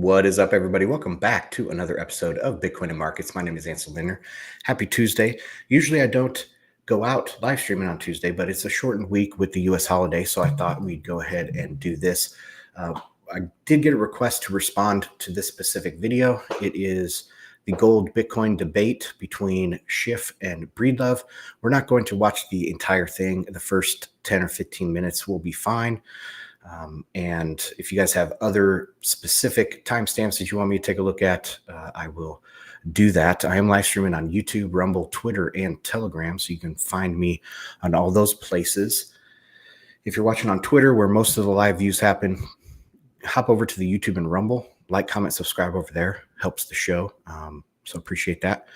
What is up, everybody? Welcome back to another episode of Bitcoin and Markets. My name is Ansel Lindner. Happy Tuesday. Usually I don't go out live streaming on Tuesday, but it's a shortened week with the U.S. holiday, so I thought we'd go ahead and do this. I did get a request to respond to this specific video. It is the gold Bitcoin debate between Schiff and Breedlove. We're not going to watch the entire thing. The first 10 or 15 minutes will be fine. And if you guys have other specific timestamps that you want me to take a look at, I will do that. I am live streaming on YouTube, Rumble, Twitter, and Telegram, so you can find me on all those places. If you're watching on Twitter, where most of the live views happen, hop over to the YouTube and Rumble. Like, comment, subscribe over there. Helps the show. So appreciate that.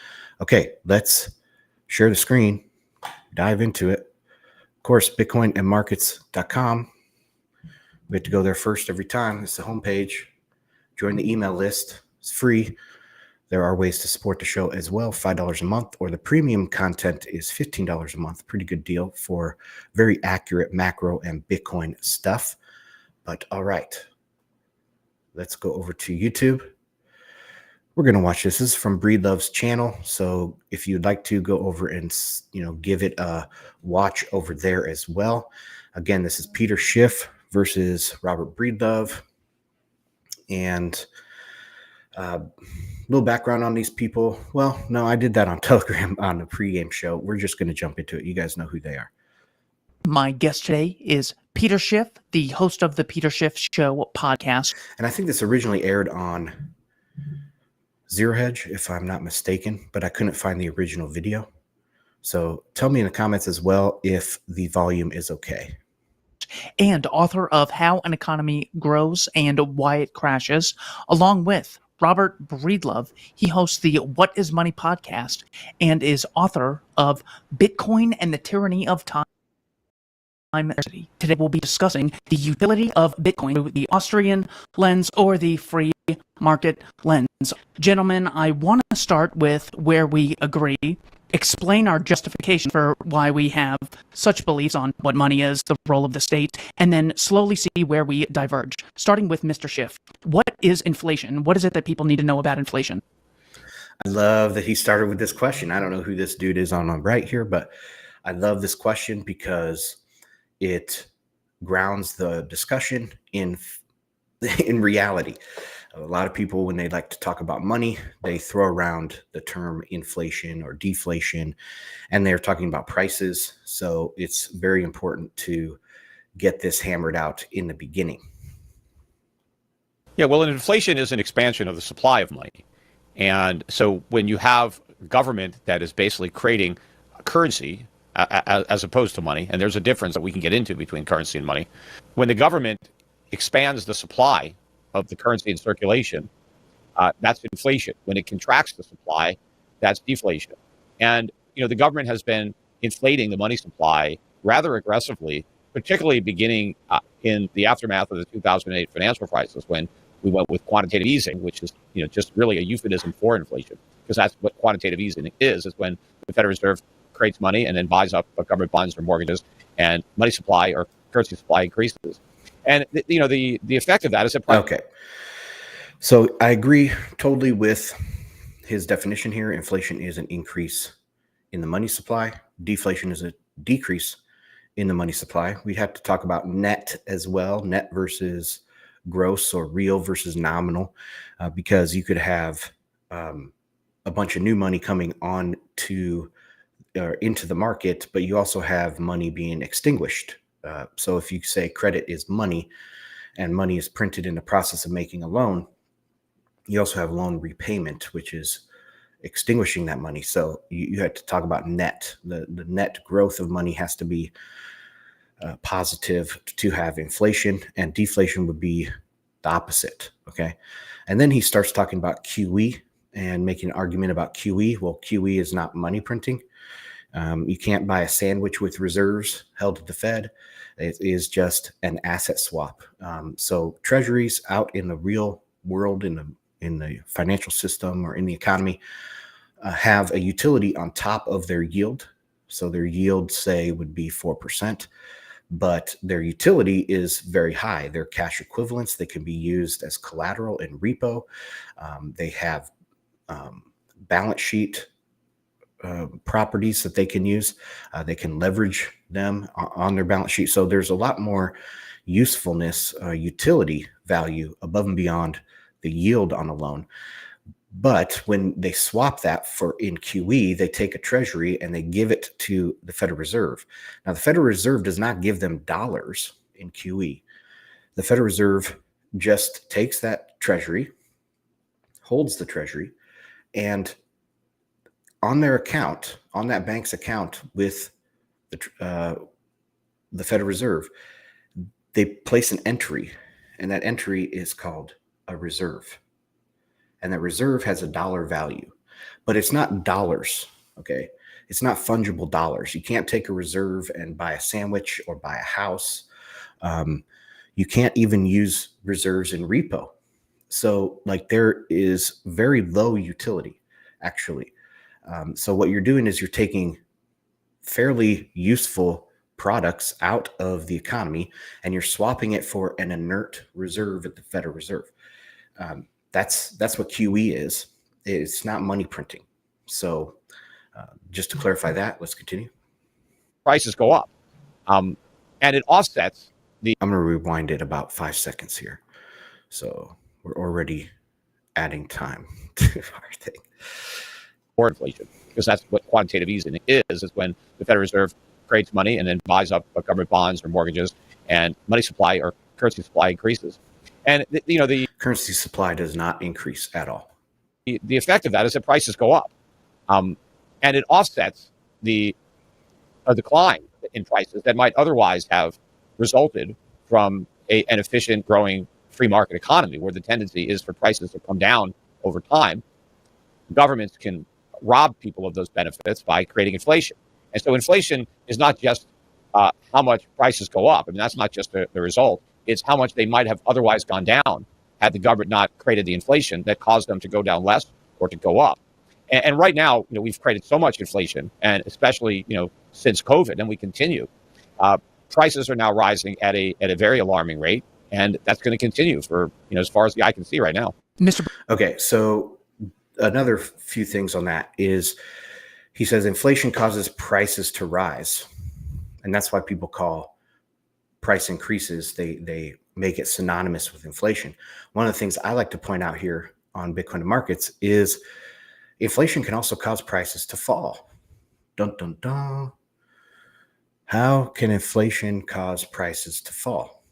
Okay, let's share the screen, dive into it. Of course, bitcoinandmarkets.com. We have to go there first every time. It's the homepage. Join the email list. It's free. There are ways to support the show as well. $5 a month, or the premium content is $15 a month. Pretty good deal for very accurate macro and Bitcoin stuff. But all right, let's go over to YouTube. We're going to watch this. This is from Breedlove's channel. So if you'd like to go over and, give it a watch over there as well. Again, this is Peter Schiff versus Robert Breedlove. And a little background on these people. Well, no, I did that on Telegram on the pregame show. We're just going to jump into it. You guys know who they are. My guest today is Peter Schiff, the host of the Peter Schiff Show podcast. And I think this originally aired on Zero Hedge, if I'm not mistaken, but I couldn't find the original video. So tell me in the comments as well if the volume is okay. And author of How an Economy Grows and Why It Crashes, along with Robert Breedlove. He hosts the What is Money podcast and is author of Bitcoin and the Tyranny of Time. Today we'll be discussing the utility of Bitcoin through the Austrian lens or the free market lens. Gentlemen, I want to start with where we agree, explain our justification for why we have such beliefs on what money is, the role of the state, and then slowly see where we diverge. Starting with Mr. Schiff, what is inflation? What is it that people need to know about inflation? I love that he started with this question. I don't know who this dude is on right here, but I love this question because it grounds the discussion in reality. A lot of people, when they like to talk about money, they throw around the term inflation or deflation, and they're talking about prices. So it's very important to get this hammered out in the beginning. Yeah, well, inflation is an expansion of the supply of money. And so when you have government that is basically creating a currency as opposed to money, and there's a difference that we can get into between currency and money, when the government expands the supply of the currency in circulation, that's inflation. When it contracts the supply, that's deflation. And the government has been inflating the money supply rather aggressively, particularly beginning in the aftermath of the 2008 financial crisis, when we went with quantitative easing, which is just really a euphemism for inflation, because that's what quantitative easing is when the Federal Reserve creates money and then buys up government bonds or mortgages, and money supply or currency supply increases. And the effect of that is okay. So I agree totally with his definition here. Inflation is an increase in the money supply. Deflation is a decrease in the money supply. We have to talk about net as well, net versus gross, or real versus nominal, because you could have a bunch of new money coming on to or into the market, but you also have money being extinguished. So if you say credit is money and money is printed in the process of making a loan, you also have loan repayment, which is extinguishing that money. So you have to talk about net. The net growth of money has to be positive to have inflation, and deflation would be the opposite. Okay. And then he starts talking about QE and making an argument about QE. Well, QE is not money printing. You can't buy a sandwich with reserves held at the Fed. It is just an asset swap. So treasuries out in the real world, in the financial system or in the economy, have a utility on top of their yield. So their yield, say, would be 4%. but their utility is very high. They're cash equivalents. They can be used as collateral in repo. They have balance sheet properties that they can use. They can leverage them on their balance sheet. So there's a lot more usefulness, utility value above and beyond the yield on a loan. But when they swap that for in QE, they take a treasury and they give it to the Federal Reserve. Now, the Federal Reserve does not give them dollars in QE. The Federal Reserve just takes that treasury, holds the treasury, and on their account, on that bank's account with the Federal Reserve, they place an entry, and that entry is called a reserve. And that reserve has a dollar value, but it's not dollars, okay? It's not fungible dollars. You can't take a reserve and buy a sandwich or buy a house. You can't even use reserves in repo. So like there is very low utility, actually. So what you're doing is you're taking fairly useful products out of the economy and you're swapping it for an inert reserve at the Federal Reserve. That's what QE is. It's not money printing. So just to clarify that, let's continue. Prices go up, and it offsets the. I'm going to rewind it about 5 seconds here. So we're already adding time to our thing. Or inflation, because that's what quantitative easing is when the Federal Reserve creates money and then buys up government bonds or mortgages, and money supply or currency supply increases. And the currency supply does not increase at all. The effect of that is that prices go up, and it offsets a decline in prices that might otherwise have resulted from an efficient, growing free market economy, where the tendency is for prices to come down over time. Governments can rob people of those benefits by creating inflation, and so inflation is not just how much prices go up. I mean, that's not just the result. It's how much they might have otherwise gone down had the government not created the inflation that caused them to go down less or to go up. And right now, we've created so much inflation, and especially, since COVID, and we continue. Prices are now rising at a very alarming rate, and that's going to continue for, as far as the eye can see right now. Mr. Okay, so another few things on that is he says inflation causes prices to rise, and that's why people call price increases, they make it synonymous with inflation. One of the things I like to point out here on Bitcoin markets is inflation can also cause prices to fall. Dun, dun, dun. How can inflation cause prices to fall?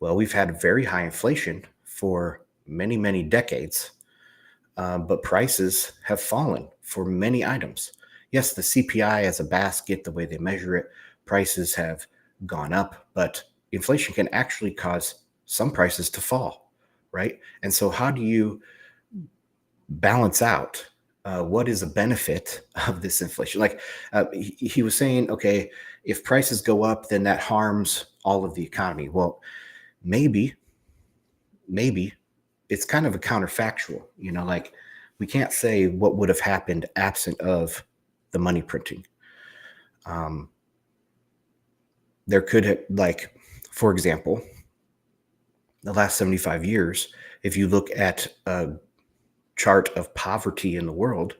Well, we've had very high inflation for many, many decades, but prices have fallen for many items. Yes, the CPI as a basket, the way they measure it, prices have gone up, but inflation can actually cause some prices to fall, right? And so how do you balance out what is a benefit of this inflation? Like he was saying, okay, if prices go up, then that harms all of the economy. Well, maybe it's kind of a counterfactual, like we can't say what would have happened absent of the money printing. There could have, like, for example, the last 75 years, if you look at a chart of poverty in the world,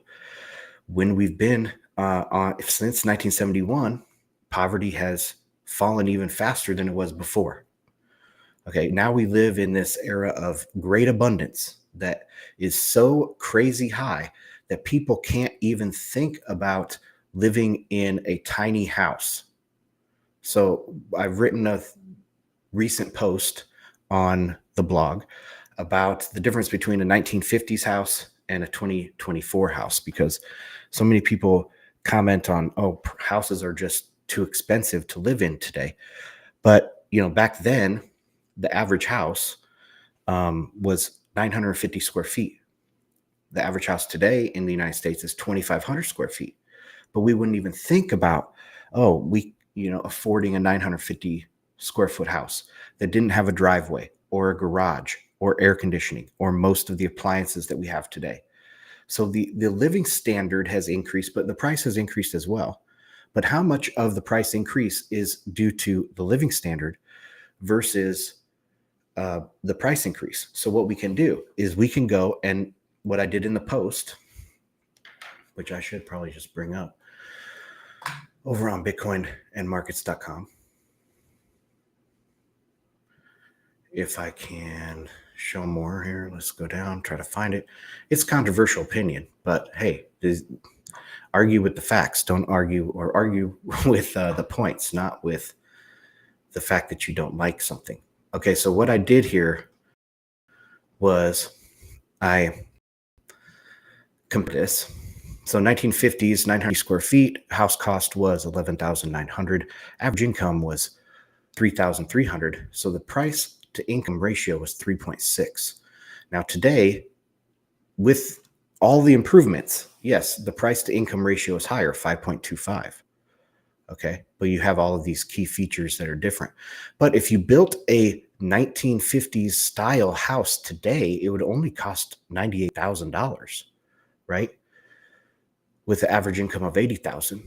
when we've been since 1971, poverty has fallen even faster than it was before. Okay, now we live in this era of great abundance that is so crazy high that people can't even think about living in a tiny house. So I've written a recent post on the blog about the difference between a 1950s house and a 2024 house, because so many people comment on, oh, houses are just too expensive to live in today. But, back then, the average house was 950 square feet. The average house today in the United States is 2,500 square feet. But we wouldn't even think about, affording a 950 square foot house that didn't have a driveway or a garage or air conditioning or most of the appliances that we have today. So the living standard has increased, but the price has increased as well. But how much of the price increase is due to the living standard versus the price increase? So what we can do is we can go, and what I did in the post, which I should probably just bring up over on bitcoinandmarkets.com. If I can show more here, let's go down, try to find it. It's controversial opinion, but hey, argue with the facts. Don't argue with the points, not with the fact that you don't like something. Okay, so what I did here was I compared this. So 1950s, 900 square feet, house cost was 11,900. Average income was 3,300. So the price to income ratio was 3.6. Now today, with all the improvements, yes, the price to income ratio is higher, 5.25. Okay, but you have all of these key features that are different. But if you built a 1950s style house today, it would only cost $98,000, right? With the average income of 80,000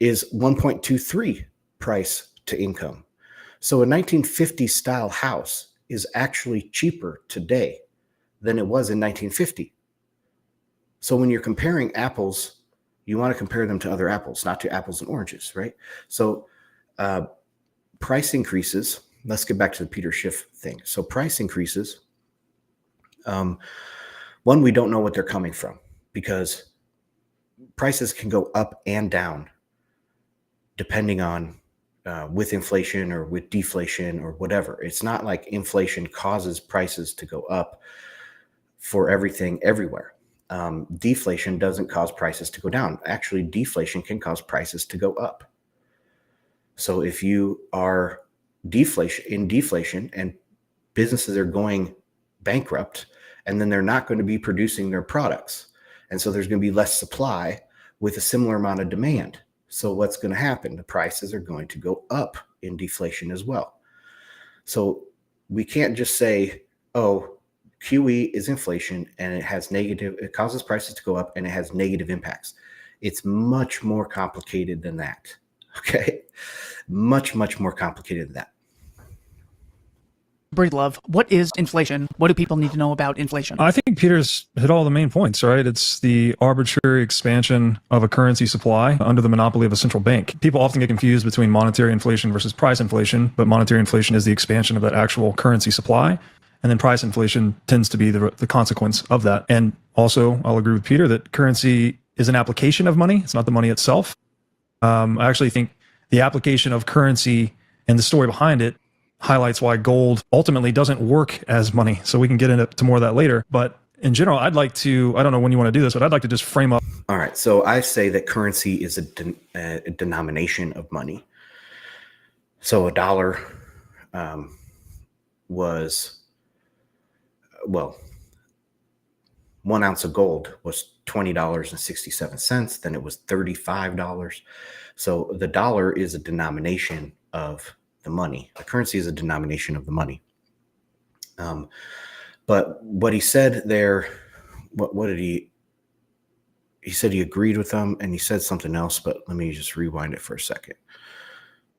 is 1.23 price to income. So a 1950 style house is actually cheaper today than it was in 1950. So when you're comparing apples, you want to compare them to other apples, not to apples and oranges, right? So price increases, let's get back to the Peter Schiff thing. So price increases, one, we don't know what they're coming from because prices can go up and down depending on with inflation or with deflation or whatever. It's not like inflation causes prices to go up for everything everywhere. Deflation doesn't cause prices to go down. Actually, deflation can cause prices to go up. So if you are in deflation and businesses are going bankrupt, and then they're not going to be producing their products. And so there's going to be less supply with a similar amount of demand. So what's going to happen? The prices are going to go up in deflation as well. So we can't just say, oh, QE is inflation and it causes prices to go up and it has negative impacts. It's much more complicated than that. Okay. Much, much more complicated than that. Breedlove, what is inflation? What do people need to know about inflation? I think Peter's hit all the main points, right? It's the arbitrary expansion of a currency supply under the monopoly of a central bank. People often get confused between monetary inflation versus price inflation, but monetary inflation is the expansion of that actual currency supply. And then price inflation tends to be the consequence of that. And also, I'll agree with Peter that currency is an application of money. It's not the money itself. I actually think the application of currency and the story behind it highlights why gold ultimately doesn't work as money. So we can get into more of that later. But in general, I'd like to, I don't know when you want to do this, but I'd like to just frame up. All right. So I say that currency is a denomination of money. So a dollar was, well, 1 ounce of gold was $20.67. Then it was $35. So the dollar is a denomination of the money. The currency is a denomination of the money. But what he said there, what did he said he agreed with them and he said something else, but let me just rewind it for a second.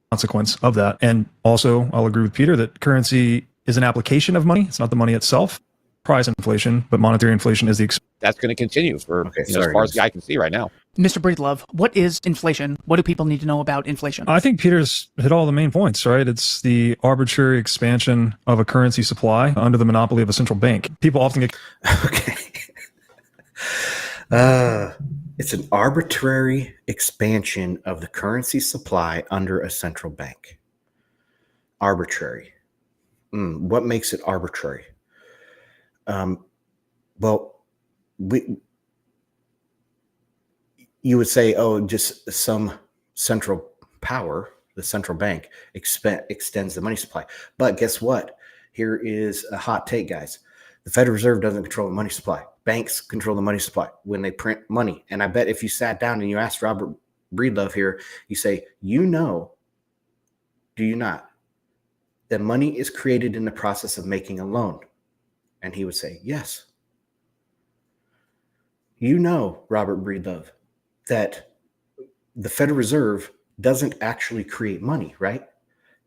Consequence of that. And also, I'll agree with Peter that currency is an application of money. It's not the money itself. Price inflation, but monetary inflation is the That's going to continue for as far as I can see right now. Mr. Breedlove, what is inflation? What do people need to know about inflation? I think Peter's hit all the main points, right? It's the arbitrary expansion of a currency supply under the monopoly of a central bank. People often get... Okay. It's an arbitrary expansion of the currency supply under a central bank. Arbitrary. What makes it arbitrary? Well, you would say, oh, just some central power, the central bank, extends the money supply. But guess what? Here is a hot take, guys. The Federal Reserve doesn't control the money supply. Banks control the money supply when they print money. And I bet if you sat down and you asked Robert Breedlove here, you say, do you not, that money is created in the process of making a loan? And he would say, yes. Robert Breedlove, that the Federal Reserve doesn't actually create money, right?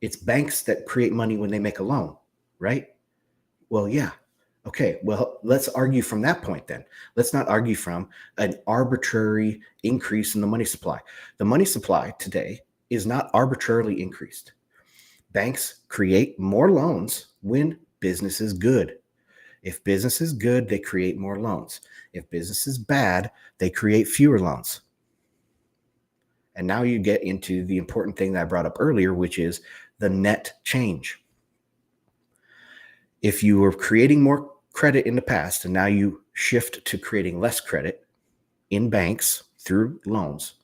It's banks that create money when they make a loan, right? Well, yeah. Okay, well, let's argue from that point then. Let's not argue from an arbitrary increase in the money supply. The money supply today is not arbitrarily increased. Banks create more loans when business is good. If business is good, they create more loans. If business is bad, they create fewer loans. And now you get into the important thing that I brought up earlier, which is the net change. If you were creating more credit in the past and now you shift to creating less credit in banks through loans,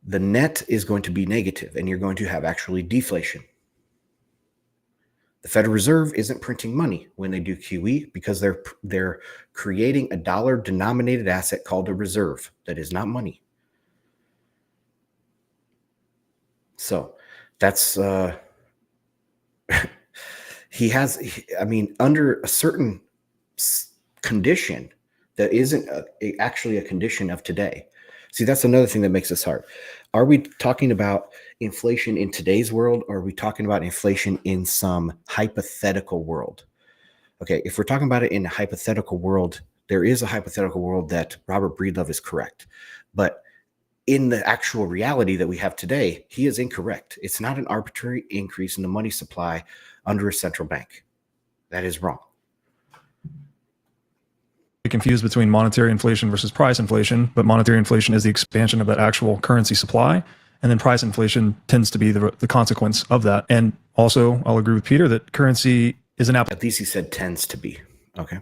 the net is going to be negative and you're going to have actually deflation. The Federal Reserve isn't printing money when they do QE because they're creating a dollar denominated asset called a reserve that is not money. So that's under a certain condition that isn't actually a condition of today. See, that's another thing that makes this hard. Are we talking about inflation in today's world, or are we talking about inflation in some hypothetical world? Okay, if we're talking about it in a hypothetical world, there is a hypothetical world that Robert Breedlove is correct. But in the actual reality that we have today, he is incorrect. It's not an arbitrary increase in the money supply under a central bank. That is wrong. Confused between monetary inflation versus price inflation, but monetary inflation is the expansion of that actual currency supply. And then price inflation tends to be the consequence of that. And also, I'll agree with Peter that currency is an At least he said tends to be. Okay.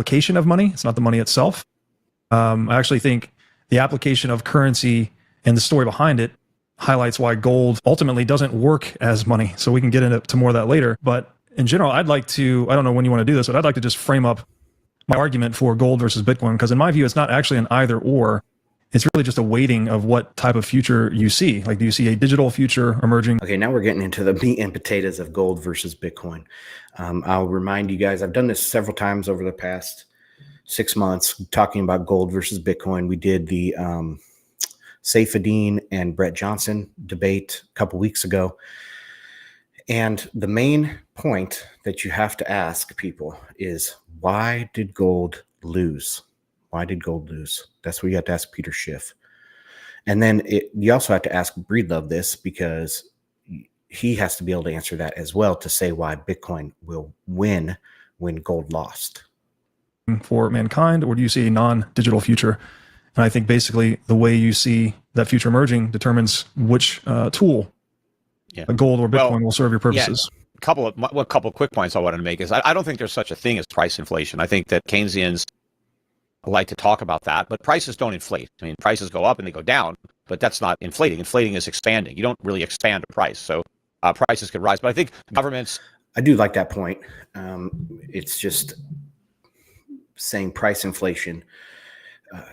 application of money. It's not the money itself. I actually think the application of currency and the story behind it highlights why gold ultimately doesn't work as money. So we can get into more of that later. But in general, I don't know when you want to do this, but I'd like to just frame up my argument for gold versus Bitcoin, because in my view, it's not actually an either or. It's really just a weighting of what type of future you see. Like, do you see a digital future emerging? Okay, now we're getting into the meat and potatoes of gold versus Bitcoin. I'll remind you guys, I've done this several times over the past 6 months, talking about gold versus Bitcoin. We did the Saifedean and Brett Johnson debate a couple weeks ago. And the main point that you have to ask people is, why did gold lose? Why did gold lose? That's what you have to ask Peter Schiff. And then you also have to ask Breedlove this, because he has to be able to answer that as well, to say why Bitcoin will win when gold lost. For mankind, or do you see a non-digital future? And I think basically the way you see that future emerging determines which tool, gold or Bitcoin, will serve your purposes. Yeah. Couple of quick points I wanted to make is I don't think there's such a thing as price inflation. I think that Keynesians like to talk about that, but prices don't inflate. I mean, prices go up and they go down, but that's not inflating. Inflating is expanding. You don't really expand a price. So prices could rise. But I think governments... I do like that point. It's just saying price inflation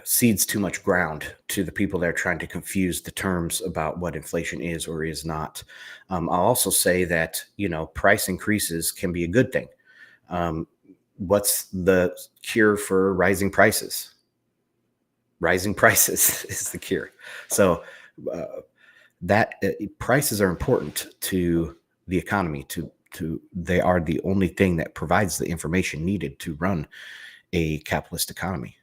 cedes too much ground to the people that are trying to confuse the terms about what inflation is or is not. I'll also say that, price increases can be a good thing. What's the cure for rising prices? Rising prices is the cure. So prices are important to the economy. They are the only thing that provides the information needed to run a capitalist economy.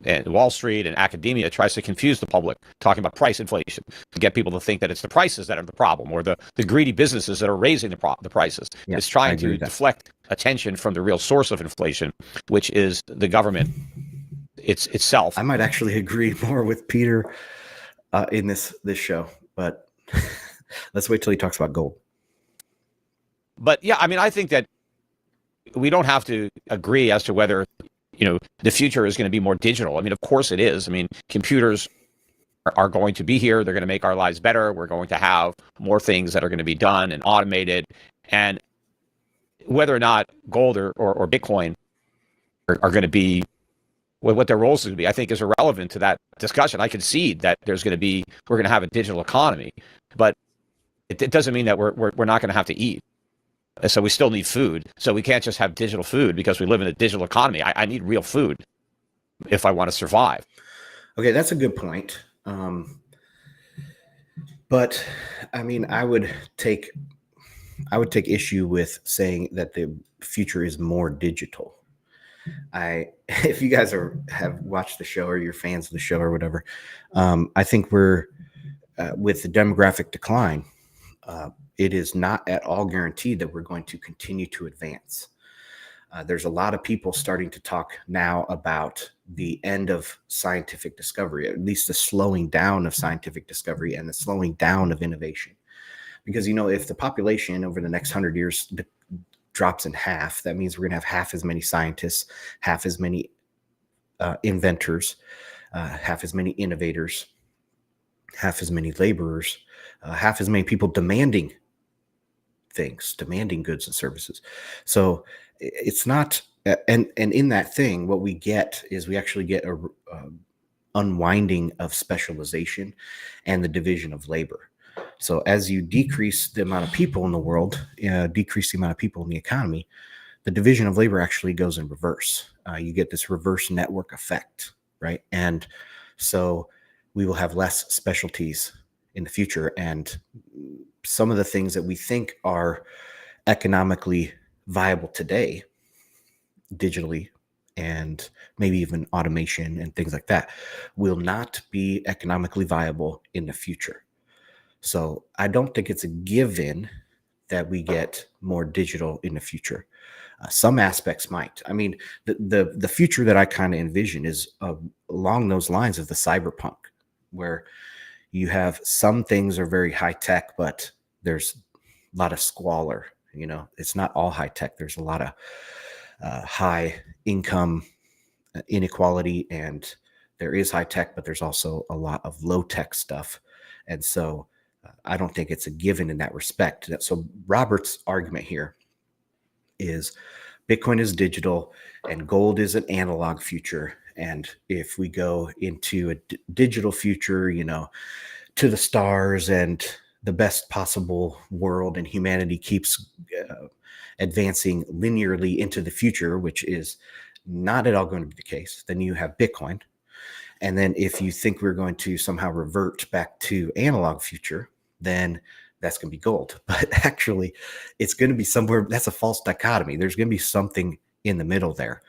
And Wall Street and academia tries to confuse the public, talking about price inflation, to get people to think that it's the prices that are the problem, or the greedy businesses that are raising the prices. Yeah, it's trying to deflect attention from the real source of inflation, which is the government itself. I might actually agree more with Peter in this show, but let's wait till he talks about gold. But yeah, I mean, I think that we don't have to agree as to whether the future is going to be more digital. I mean, of course it is. I mean, computers are going to be here. They're going to make our lives better. We're going to have more things that are going to be done and automated. And whether or not gold or Bitcoin are going to be, what their roles are going to be, I think is irrelevant to that discussion. I concede that we're going to have a digital economy, but it doesn't mean that we're not going to have to eat. So we still need food. So we can't just have digital food because we live in a digital economy. I need real food if I want to survive. Okay, that's a good point. But I mean, I would take issue with saying that the future is more digital. If you guys have watched the show or you're fans of the show or whatever, I think we're with the demographic decline. It is not at all guaranteed that we're going to continue to advance. There's a lot of people starting to talk now about the end of scientific discovery, at least the slowing down of scientific discovery and the slowing down of innovation. Because, if the population over the next 100 years drops in half, that means we're going to have half as many scientists, half as many inventors, half as many innovators, half as many laborers, half as many people demanding goods and services. So it's not, and in that thing, what we get is we actually get a unwinding of specialization and the division of labor. So as you decrease the amount of people in the world, decrease the amount of people in the economy, the division of labor actually goes in reverse. You get this reverse network effect, right? And so we will have less specialties in the future. And some of the things that we think are economically viable today, digitally, and maybe even automation and things like that, will not be economically viable in the future. So I don't think it's a given that we get more digital in the future. Some aspects might. I mean, the future that I kind of envision is along those lines of the cyberpunk, where you have some things are very high tech, but there's a lot of squalor. It's not all high tech. There's a lot of high income inequality, and there is high tech, but there's also a lot of low tech stuff. And so I don't think it's a given in that respect. So Robert's argument here is Bitcoin is digital and gold is an analog future. And if we go into a digital future, to the stars and the best possible world, and humanity keeps advancing linearly into the future, which is not at all going to be the case, then you have Bitcoin. And then if you think we're going to somehow revert back to analog future, then that's going to be gold. But actually, it's going to be somewhere. That's a false dichotomy. There's going to be something in the middle there.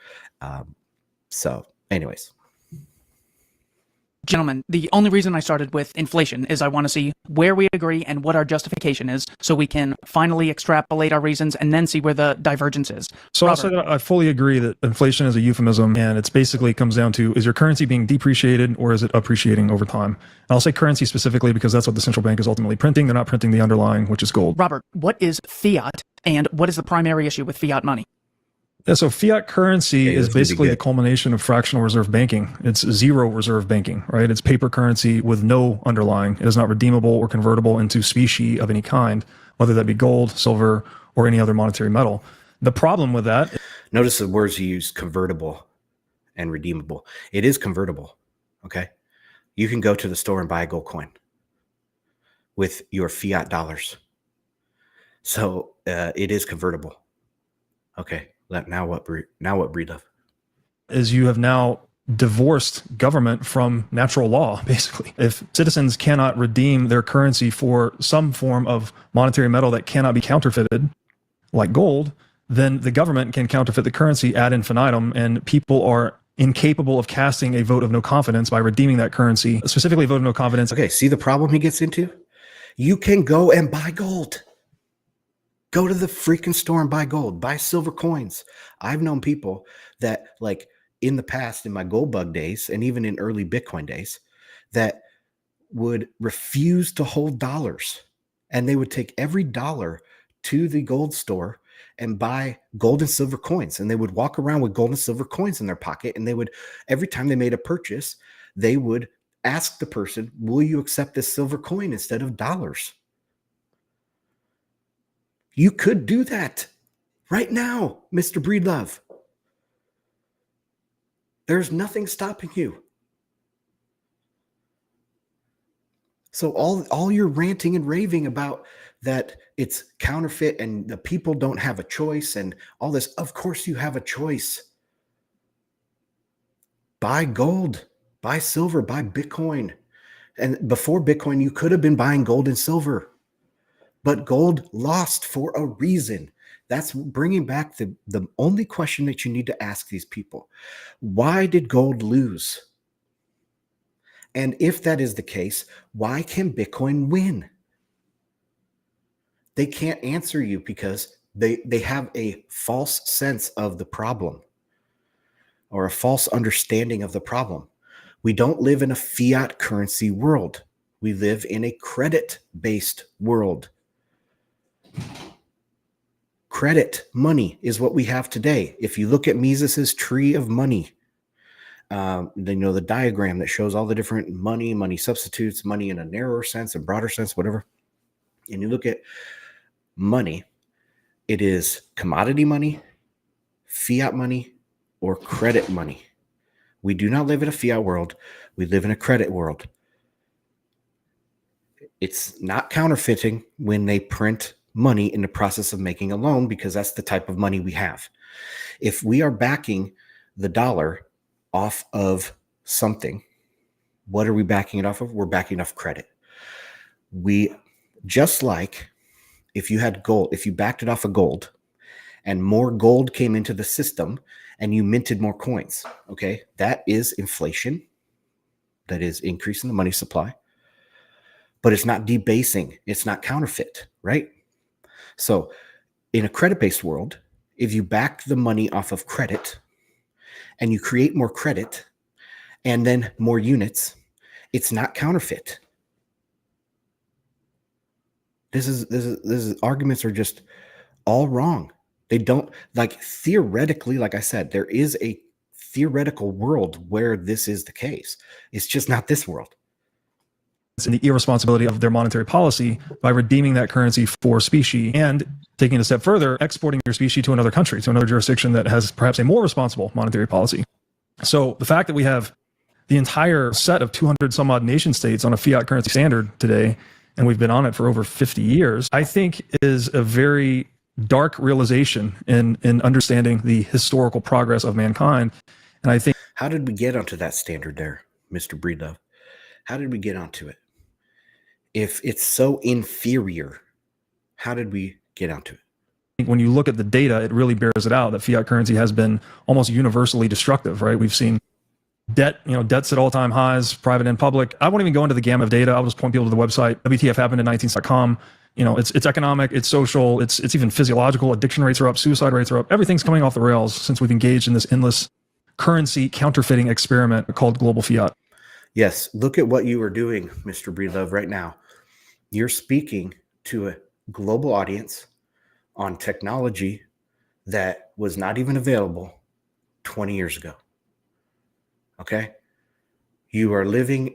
So anyways. Gentlemen, the only reason I started with inflation is I want to see where we agree and what our justification is so we can finally extrapolate our reasons and then see where the divergence is. So I'll say that I fully agree that inflation is a euphemism, and it's basically comes down to, is your currency being depreciated or is it appreciating over time? And I'll say currency specifically because that's what the central bank is ultimately printing. They're not printing the underlying, which is gold. Robert, what is fiat and what is the primary issue with fiat money? Yeah, so fiat currency is basically the culmination of fractional reserve banking. It's zero reserve banking, right? It's paper currency with no underlying. It is not redeemable or convertible into specie of any kind, whether that be gold, silver, or any other monetary metal. The problem with that... Notice the words you use, convertible and redeemable. It is convertible, okay? You can go to the store and buy a gold coin with your fiat dollars. So it is convertible. Okay. Now what, Breedlove? Is you have now divorced government from natural law, basically. If citizens cannot redeem their currency for some form of monetary metal that cannot be counterfeited, like gold, then the government can counterfeit the currency ad infinitum, and people are incapable of casting a vote of no confidence by redeeming that currency, specifically a vote of no confidence. Okay, see the problem he gets into? You can go and buy gold. Go to the freaking store and buy gold, buy silver coins. I've known people that, like, in the past, in my gold bug days, and even in early Bitcoin days, that would refuse to hold dollars. And they would take every dollar to the gold store and buy gold and silver coins. And they would walk around with gold and silver coins in their pocket. And they would, every time they made a purchase, they would ask the person, will you accept this silver coin instead of dollars? You could do that right now, Mr. Breedlove. There's nothing stopping you. So all you're ranting and raving about that it's counterfeit and the people don't have a choice and all this, of course you have a choice. Buy gold, Buy silver, buy Bitcoin. And before Bitcoin, you could have been buying gold and silver, but gold lost for a reason. That's bringing back the only question that you need to ask these people. Why did gold lose? And if that is the case, why can Bitcoin win? They can't answer you because they have a false sense of the problem or a false understanding of the problem. We don't live in a fiat currency world. We live in a credit-based world. Credit money is what we have today. If you look at Mises's tree of money, the diagram that shows all the different money substitutes, money in a narrower sense, a broader sense, whatever. And you look at money, it is commodity money, fiat money, or credit money. We do not live in a fiat world. We live in a credit world. It's not counterfeiting when they print money in the process of making a loan, because that's the type of money we have. If we are backing the dollar off of something, what are we backing it off of? We're backing off credit. Just like if you had gold, if you backed it off of gold and more gold came into the system and you minted more coins, okay, that is inflation. That is increasing the money supply, but it's not debasing. It's not counterfeit, right? So in a credit-based world, if you back the money off of credit and you create more credit and then more units, it's not counterfeit. This is arguments are just all wrong. They don't, like, theoretically, like I said, there is a theoretical world where this is the case. It's just not this world. It's in the irresponsibility of their monetary policy by redeeming that currency for specie and taking it a step further, exporting your specie to another country, to another jurisdiction that has perhaps a more responsible monetary policy. So the fact that we have the entire set of 200 some odd nation states on a fiat currency standard today, and we've been on it for over 50 years, I think is a very dark realization in understanding the historical progress of mankind. And I think, how did we get onto that standard there, Mr. Breedlove? How did we get onto it? If it's so inferior, how did we get onto it? When you look at the data, it really bears it out that fiat currency has been almost universally destructive, right? We've seen debts at all-time highs, private and public. I won't even go into the gamut of data. I'll just point people to the website, WTF happened in 19.com. It's economic, it's social, it's even physiological. Addiction rates are up, suicide rates are up. Everything's coming off the rails since we've engaged in this endless currency counterfeiting experiment called global fiat. Yes, look at what you are doing, Mr. Breedlove, right now. You're speaking to a global audience on technology that was not even available 20 years ago. Okay? You are living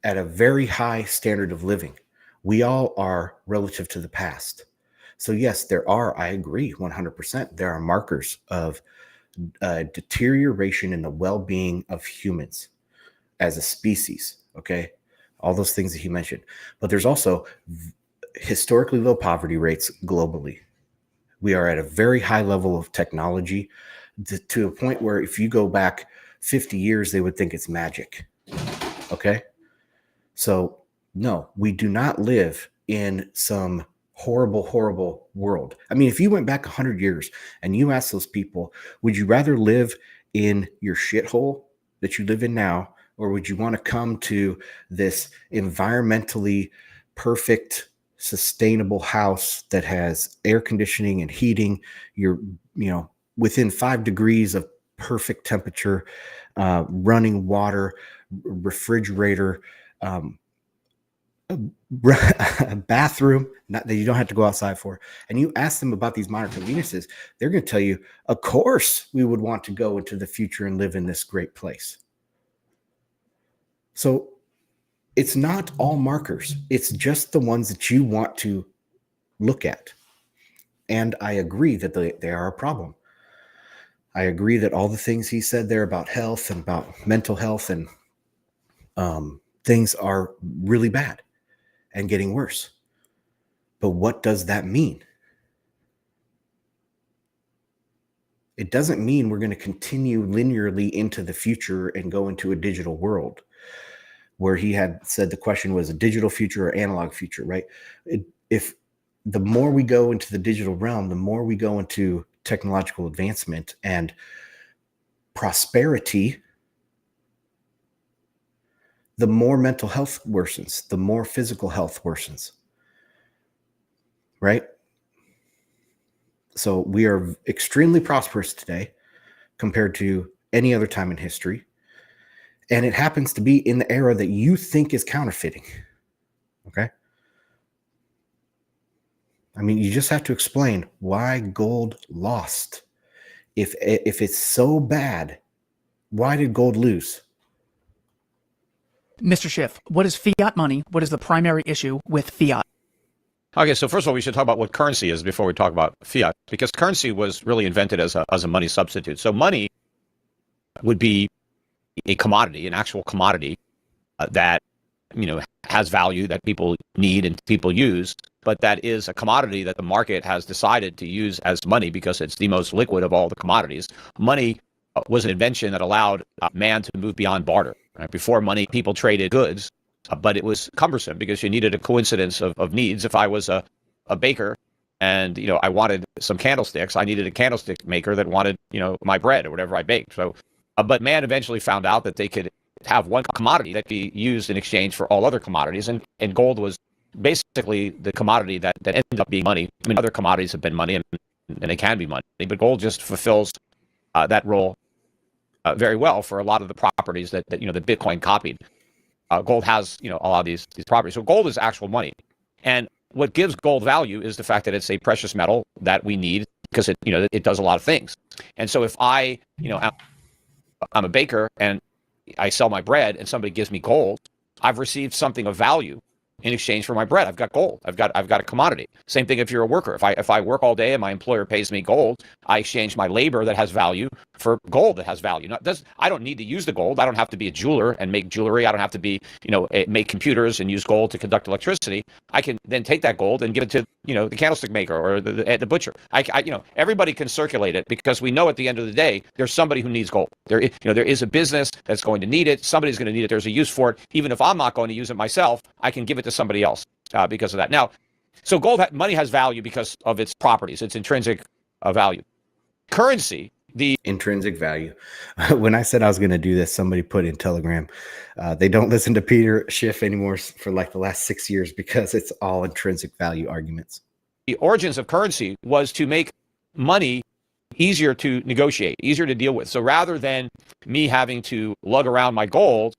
at a very high standard of living. We all are relative to the past. So yes, I agree 100%. There are markers of deterioration in the well-being of humans as a species. Okay? All those things that he mentioned. But there's also historically low poverty rates globally. We are at a very high level of technology to a point where if you go back 50 years, they would think it's magic. Okay? So no, we do not live in some horrible, horrible world. I mean, if you went back 100 years and you asked those people, would you rather live in your shithole that you live in now, or would you want to come to this environmentally perfect, sustainable house that has air conditioning and heating? You're, within 5 degrees of perfect temperature, running water, refrigerator, a bathroom that you don't have to go outside for. And you ask them about these modern conveniences, they're going to tell you, of course, we would want to go into the future and live in this great place. So it's not all markers. It's just the ones that you want to look at. And I agree that they are a problem. I agree that all the things he said there about health and about mental health and things are really bad and getting worse. But what does that mean? It doesn't mean we're going to continue linearly into the future and go into a digital world, where he had said the question was a digital future or analog future, right? If the more we go into the digital realm, the more we go into technological advancement and prosperity, the more mental health worsens, the more physical health worsens, right? So we are extremely prosperous today compared to any other time in history. And it happens to be in the era that you think is counterfeiting. Okay. I mean, you just have to explain why gold lost. If it's so bad, why did gold lose? Mr. Schiff, what is fiat money? What is the primary issue with fiat? Okay, so first of all, we should talk about what currency is before we talk about fiat, because currency was really invented as a money substitute. So money would be a commodity, an actual commodity that has value, that people need and people use, but that is a commodity that the market has decided to use as money because it's the most liquid of all the commodities. Money was an invention that allowed man to move beyond barter. Right? Before money, people traded goods, but it was cumbersome because you needed a coincidence of needs. If I was a baker and I wanted some candlesticks, I needed a candlestick maker that wanted my bread or whatever I baked. So, but man eventually found out that they could have one commodity that be used in exchange for all other commodities, and gold was basically the commodity that ended up being money. I mean, other commodities have been money, and they can be money, but gold just fulfills that role very well for a lot of the properties that the Bitcoin copied. Gold has a lot of these properties. So gold is actual money, and what gives gold value is the fact that it's a precious metal that we need because it does a lot of things. And so if I'm a baker and I sell my bread and somebody gives me gold, I've received something of value in exchange for my bread. I've got gold. I've got a commodity. Same thing if you're a worker. If I work all day and my employer pays me gold, I exchange my labor that has value for gold that has value. I don't need to use the gold. I don't have to be a jeweler and make jewelry. I don't have to be make computers and use gold to conduct electricity. I can then take that gold and give it to the candlestick maker or the butcher. Everybody can circulate it because we know at the end of the day there's somebody who needs gold. There is a business that's going to need it. Somebody's going to need it. There's a use for it. Even if I'm not going to use it myself, I can give it to somebody else because of that. Now, so money has value because of its properties, its intrinsic value. Currency, the intrinsic value. When I said I was going to do this, somebody put in Telegram, they don't listen to Peter Schiff anymore for like the last 6 years because it's all intrinsic value arguments. The origins of currency was to make money easier to negotiate, easier to deal with. So rather than me having to lug around my gold,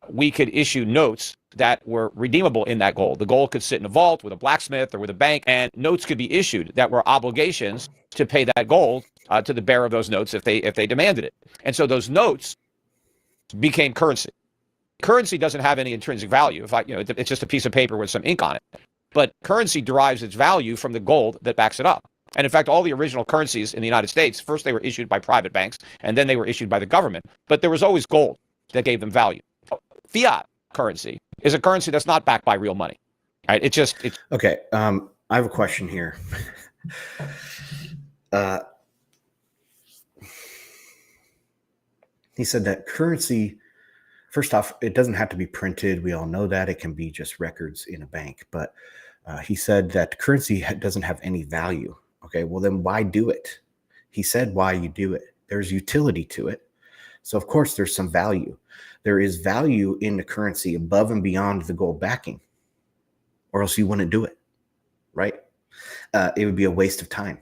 we could issue notes that were redeemable in that gold. The gold could sit in a vault with a blacksmith or with a bank, and notes could be issued that were obligations to pay that gold to the bearer of those notes if they demanded it. And so those notes became currency. Currency doesn't have any intrinsic value. It's just a piece of paper with some ink on it. But currency derives its value from the gold that backs it up. And in fact, all the original currencies in the United States, first they were issued by private banks, and then they were issued by the government. But there was always gold that gave them value. Fiat currency is a currency that's not backed by real money, right? It's okay. I have a question here. He said that currency, first off, it doesn't have to be printed. We all know that. It can be just records in a bank. But he said that currency doesn't have any value. Okay, well then why do it? He said why you do it. There's utility to it. So of course there's some value. There is value in the currency above and beyond the gold backing, or else you wouldn't do it, right? It would be a waste of time.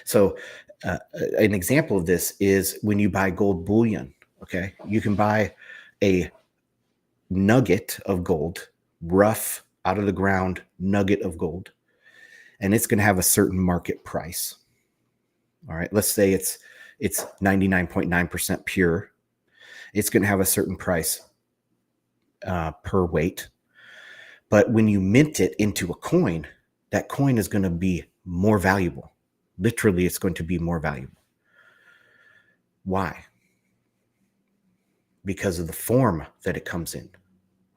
So an example of this is when you buy gold bullion, okay? You can buy a nugget of gold, rough, out of the ground nugget of gold, and it's going to have a certain market price. All right, let's say it's 99.9% pure. It's going to have a certain price per weight. But when you mint it into a coin, that coin is going to be more valuable. Literally, it's going to be more valuable. Why? Because of the form that it comes in.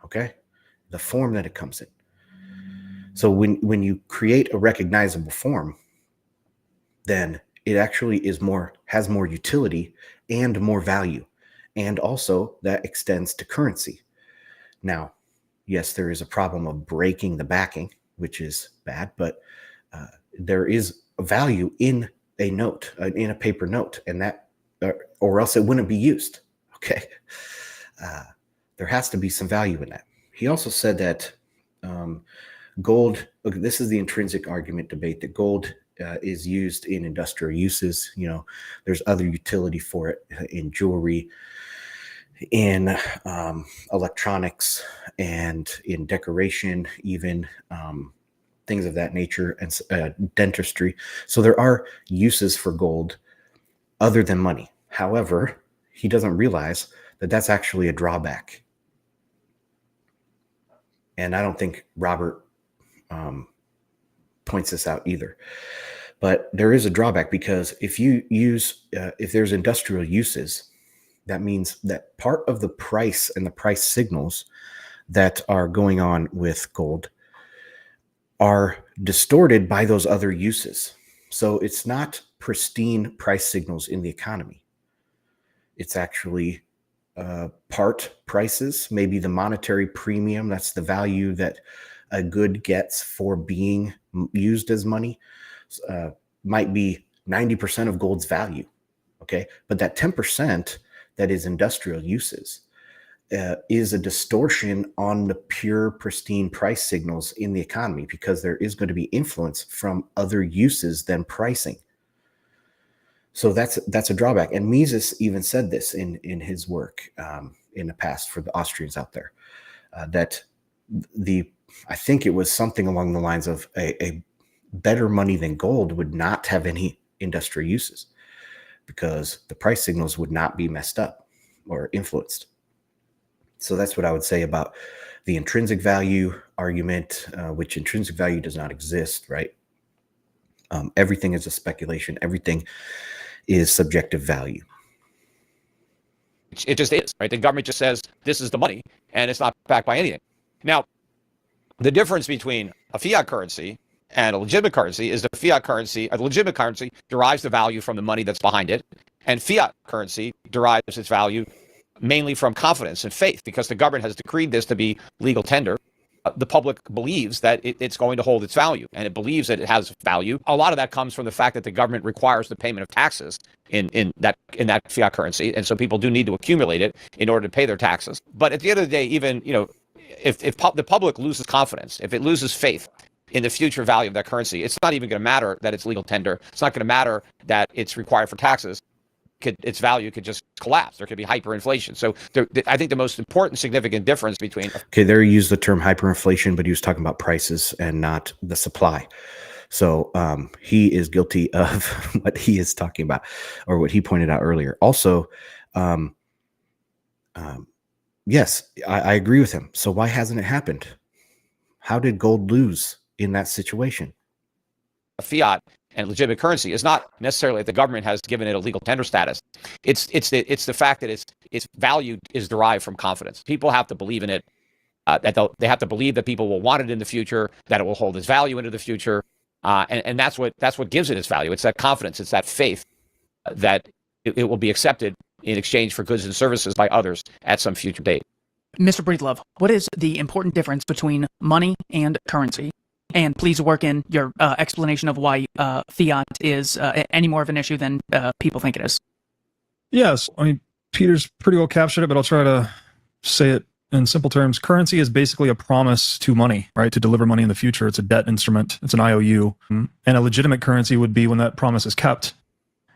Okay? The form that it comes in. So when you create a recognizable form, then It actually has more utility and more value. And also that extends to currency. Now, yes, there is a problem of breaking the backing, which is bad, but there is a value in a note, in a paper note, and that, or else it wouldn't be used. Okay. There has to be some value in that. He also said that gold, look, this is the intrinsic argument debate, that gold is used in industrial uses. There's other utility for it in jewelry, in electronics, and in decoration, even things of that nature, and dentistry. So there are uses for gold other than money. However, he doesn't realize that that's actually a drawback. And I don't think Robert points this out either. But there is a drawback, because if there's industrial uses, that means that part of the price and the price signals that are going on with gold are distorted by those other uses. So it's not pristine price signals in the economy. It's actually part prices, maybe the monetary premium, that's the value that a good gets for being used as money, might be 90% of gold's value. Okay. But that 10% that is industrial uses is a distortion on the pure pristine price signals in the economy, because there is going to be influence from other uses than pricing. So that's a drawback. And Mises even said this in his work in the past for the Austrians out there, that I think it was something along the lines of a better money than gold would not have any industrial uses, because the price signals would not be messed up or influenced. So that's what I would say about the intrinsic value argument, which intrinsic value does not exist, right? Everything is a speculation. Everything is subjective value. It just is, right? The government just says this is the money, and it's not backed by anything. Now, the difference between a fiat currency and a legitimate currency is the fiat currency, a legitimate currency, derives the value from the money that's behind it, and fiat currency derives its value mainly from confidence and faith, because the government has decreed this to be legal tender. The public believes that it's going to hold its value, and it believes that it has value. A lot of that comes from the fact that the government requires the payment of taxes in that fiat currency, and so people do need to accumulate it in order to pay their taxes. But at the end of the day, even if the public loses confidence, if it loses faith in the future value of that currency, it's not even going to matter that it's legal tender. It's not going to matter that it's required for taxes. Its value could just collapse. There could be hyperinflation. So I think the most important significant difference between... Okay, there he used the term hyperinflation, but he was talking about prices and not the supply. So he is guilty of what he is talking about, or what he pointed out earlier. Also, yes, I agree with him. So why hasn't it happened? How did gold lose in that situation? Fiat and legitimate currency is not necessarily that the government has given it a legal tender status. It's the fact that its value is derived from confidence. People have to believe in it. That they have to believe that people will want it in the future, that it will hold its value into the future, and that's what gives it its value. It's that confidence. It's that faith that it will be accepted in exchange for goods and services by others at some future date. Mr. Breedlove, what is the important difference between money and currency? And please work in your explanation of why fiat is any more of an issue than people think it is. Yes, I mean, Peter's pretty well captured it, but I'll try to say it in simple terms. Currency is basically a promise to money, right? To deliver money in the future. It's a debt instrument. It's an IOU. And a legitimate currency would be when that promise is kept.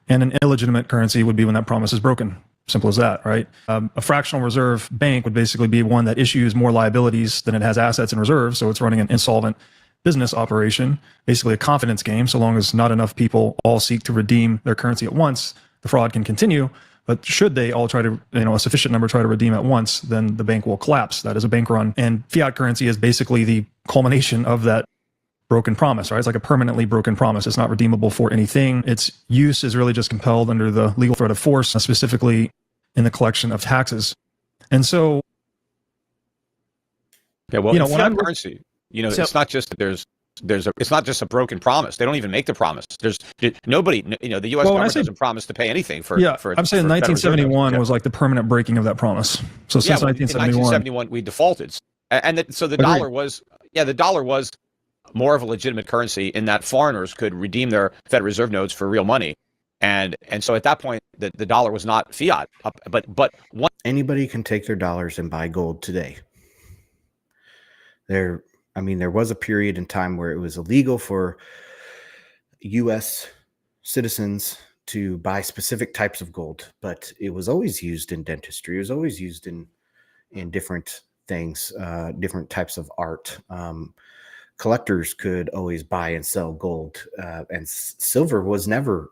And an illegitimate currency would be when that promise is broken. Simple as that, right? A fractional reserve bank would basically be one that issues more liabilities than it has assets and reserves. So it's running an insolvent business operation, basically a confidence game. So long as not enough people all seek to redeem their currency at once, the fraud can continue. But should they all try to, a sufficient number try to redeem at once, then the bank will collapse. That is a bank run. And fiat currency is basically the culmination of that broken promise, right? It's like a permanently broken promise. It's not redeemable for anything. Its use is really just compelled under the legal threat of force, specifically in the collection of taxes. And so, yeah, well, fiat currency, it's not just that there's It's not just a broken promise. They don't even make the promise. There's nobody, the U.S. government doesn't promise to pay anything for. I'm saying for Federal Reserve 1971 notes. was like the permanent breaking of that promise. So since In 1971, we defaulted, so the dollar was more of a legitimate currency in that foreigners could redeem their Federal Reserve notes for real money. And so at that point, the dollar was not fiat. But anybody can take their dollars and buy gold today. There was a period in time where it was illegal for U.S. citizens to buy specific types of gold, but it was always used in dentistry. It was always used in different things, different types of art. Collectors could always buy and sell gold, and silver was never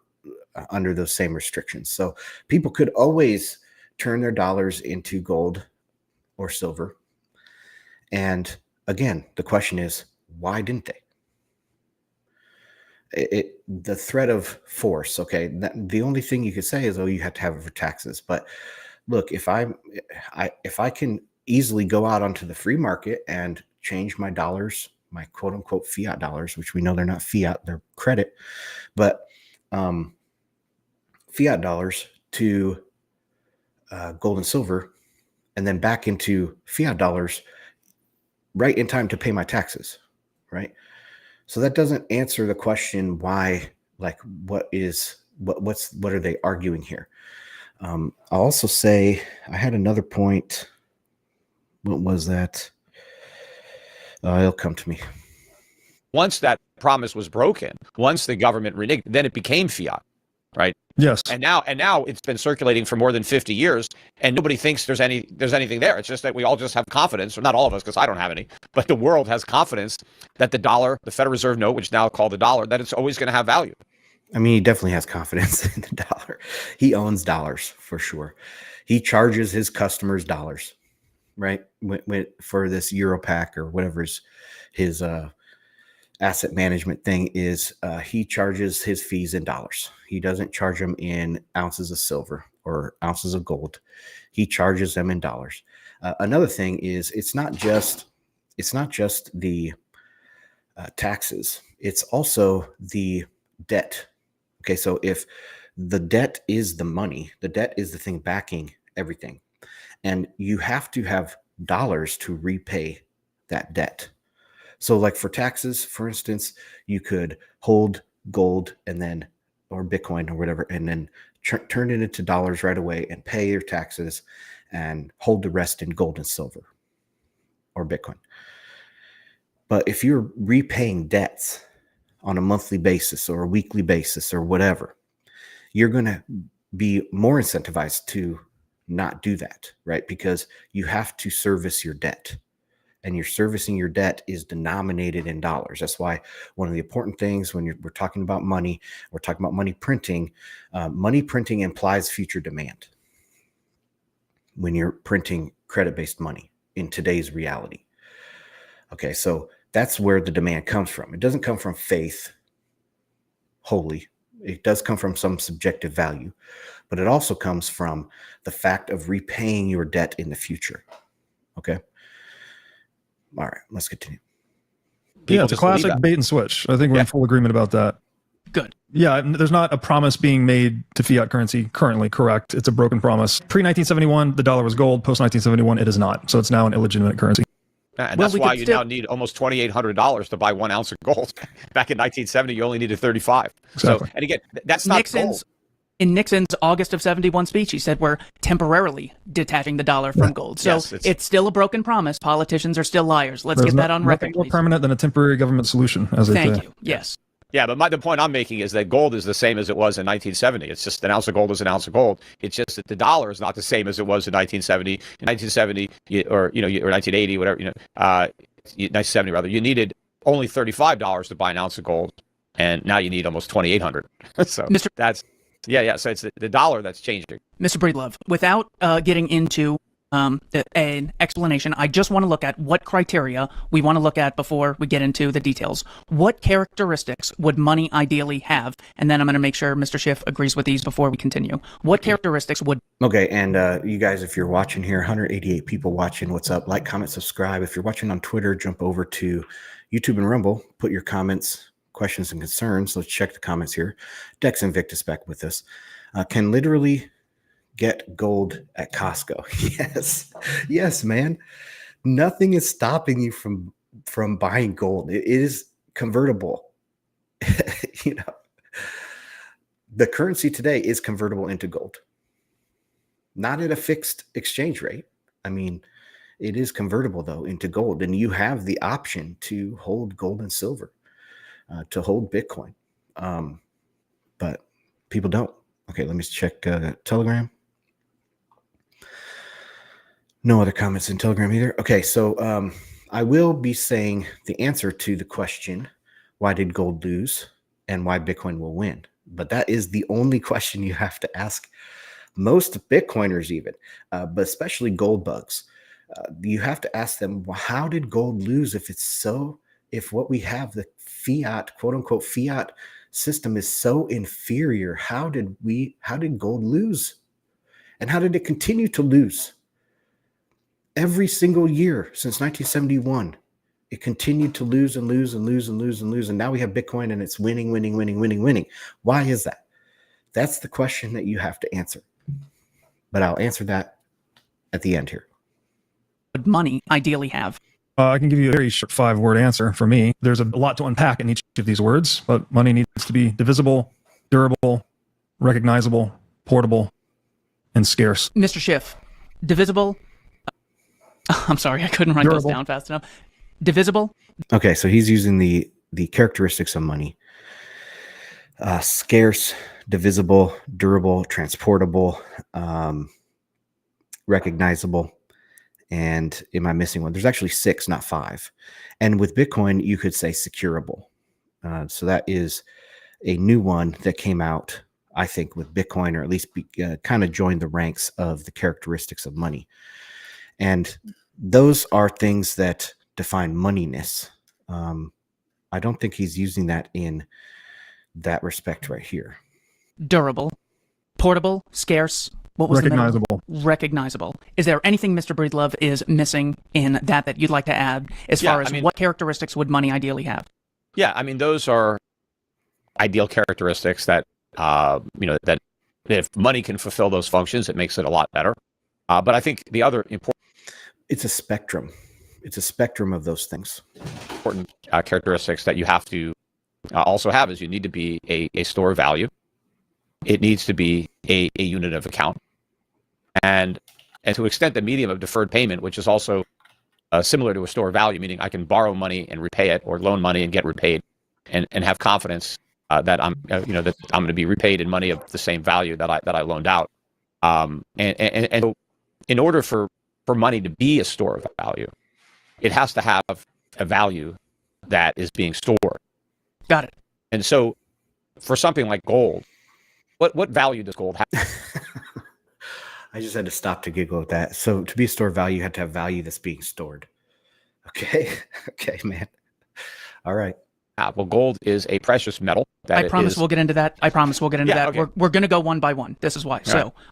under those same restrictions. So people could always turn their dollars into gold or silver. And again, the question is, why didn't they? The threat of force, okay, the only thing you could say is, oh, you have to have it for taxes. But look, if I can easily go out onto the free market and change my dollars, my quote unquote fiat dollars, which we know they're not fiat, they're credit, but fiat dollars to gold and silver, and then back into fiat dollars right in time to pay my taxes, right? So that doesn't answer the question why, like, what are they arguing here? I'll also say I had another point. What was that? It'll come to me. Once that promise was broken, once the government reneged, then it became fiat, right? Yes. And now it's been circulating for more than 50 years, and nobody thinks there's anything there. It's just that we all just have confidence, or not all of us, because I don't have any, but the world has confidence that the dollar, the Federal Reserve note, which is now called the dollar, that it's always going to have value. I mean, he definitely has confidence in the dollar. He owns dollars for sure. He charges his customers dollars, right? For this Europack or whatever his asset management thing is, he charges his fees in dollars. He doesn't charge them in ounces of silver or ounces of gold. He charges them in dollars. Another thing is, it's not just the taxes. It's also the debt. Okay, so if the debt is the money, the debt is the thing backing everything, and you have to have dollars to repay that debt. So like for taxes, for instance, you could hold gold and then, or Bitcoin or whatever, and then turn it into dollars right away and pay your taxes and hold the rest in gold and silver or Bitcoin. But if you're repaying debts on a monthly basis or a weekly basis or whatever, you're going to be more incentivized to not do that, right? Because you have to service your debt. And you're servicing your debt is denominated in dollars. That's why one of the important things when we're talking about money, we're talking about money printing. Money printing implies future demand when you're printing credit-based money in today's reality. Okay, so that's where the demand comes from. It doesn't come from faith wholly. It does come from some subjective value, but it also comes from the fact of repaying your debt in the future. Okay. All right, let's continue. Yeah, it's a classic bait and switch. I think we're in full agreement about that. Good. Yeah, there's not a promise being made to fiat currency currently, correct? It's a broken promise. Pre-1971, the dollar was gold. Post-1971, it is not. So it's now an illegitimate currency. And that's why you now need almost $2,800 to buy 1 ounce of gold. Back in 1970, you only needed 35. Exactly. So, and again, that's not gold. In Nixon's August of 71 speech, he said we're temporarily detaching the dollar from gold. So yes, it's still a broken promise. Politicians are still liars. Let's get that on record. Nothing more permanent than a temporary government solution, as they say. Thank you. Yes. Yeah, but the point I'm making is that gold is the same as it was in 1970. It's just an ounce of gold is an ounce of gold. It's just that the dollar is not the same as it was in 1970. In 1970, or 1980, whatever, 1970 rather, you needed only $35 to buy an ounce of gold, and now you need almost $2,800. So that's. Yeah. So it's the dollar that's changing. Mr. Breedlove, without getting into an explanation. I just want to look at what criteria we want to look at before we get into the details. What characteristics would money ideally have? And then I'm going to make sure Mr. Schiff agrees with these before we continue. What characteristics would... Okay, and you guys, if you're watching here, 188 people watching, what's up? Like, comment, subscribe. If you're watching on Twitter, jump over to YouTube and Rumble. Put your comments, questions, and concerns. Let's check the comments here. Dex Invictus back with us. Can literally get gold at Costco. Yes, man. Nothing is stopping you from buying gold. It is convertible. You know, the currency today is convertible into gold. Not at a fixed exchange rate. I mean, it is convertible though into gold, and you have the option to hold gold and silver, to hold Bitcoin. But people don't. Okay, let me check Telegram. No other comments in Telegram either. Okay, so I will be saying the answer to the question, why did gold lose and why Bitcoin will win? But that is the only question you have to ask most Bitcoiners even, but especially gold bugs. You have to ask them, well, how did gold lose if what we have, the fiat, quote unquote, fiat system is so inferior? How did gold lose? And how did it continue to lose? Every single year since 1971, it continued to lose and lose and lose and lose and lose. And now we have Bitcoin and it's winning, winning, winning, winning, winning. Why is that? That's the question that you have to answer. But I'll answer that at the end here. Would money ideally have? I can give you a very short 5-word answer for me. There's a lot to unpack in each of these words, but money needs to be divisible, durable, recognizable, portable, and scarce. Mr. Schiff, divisible. I'm sorry, I couldn't write those down fast enough. Divisible. Okay, so he's using the characteristics of money. Scarce, divisible, durable, transportable, recognizable. And am I missing one? There's actually 6, not 5. And with Bitcoin, you could say securable. So that is a new one that came out, I think, with Bitcoin, or at least kind of joined the ranks of the characteristics of money. And those are things that define moneyness. I don't think he's using that in that respect right here. Durable, portable, scarce. What was recognizable? Recognizable. Is there anything Mr. Breedlove is missing in that you'd like to add as far as what characteristics would money ideally have? Yeah, I mean, those are ideal characteristics that, that if money can fulfill those functions, it makes it a lot better. But I think the other important... It's a spectrum. It's a spectrum of those things. Important characteristics that you have to also have is you need to be a store of value. It needs to be a unit of account. And to an extent, the medium of deferred payment, which is also similar to a store of value, meaning I can borrow money and repay it, or loan money and get repaid, and have confidence that I'm that I'm going to be repaid in money of the same value that I loaned out. And so in order for money to be a store of value, it has to have a value that is being stored. Got it. And so for something like gold, what value does gold have? I just had to stop to giggle at that. So to be a store of value, you have to have value that's being stored. Okay. Okay, man. All right. Well, gold is a precious metal. I promise we'll get into that. Okay. We're going to go one by one. This is why.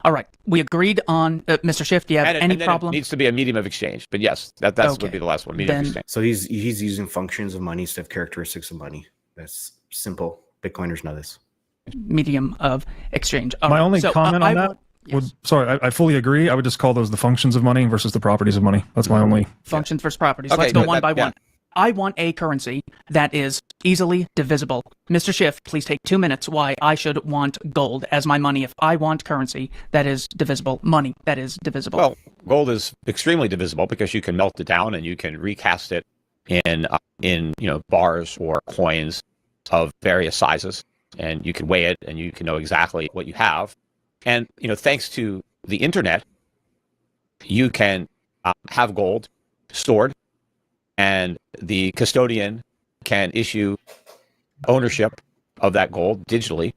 All right. We agreed on Mr. Schiff. Do you have any problem? It needs to be a medium of exchange. But yes, that would be the last one. Medium of exchange. So he's using functions of money instead of characteristics of money. That's simple. Bitcoiners know this. Medium of exchange. My only comment on that I fully agree. I would just call those the functions of money versus the properties of money. That's my only... Functions versus properties. Okay, let's go one by one. I want a currency that is easily divisible. Mr. Schiff, please take 2 minutes why I should want gold as my money if I want currency that is divisible, money that is divisible. Well, gold is extremely divisible because you can melt it down and you can recast it in bars or coins of various sizes, and you can weigh it and you can know exactly what you have. And thanks to the internet, you can have gold stored, and the custodian can issue ownership of that gold digitally,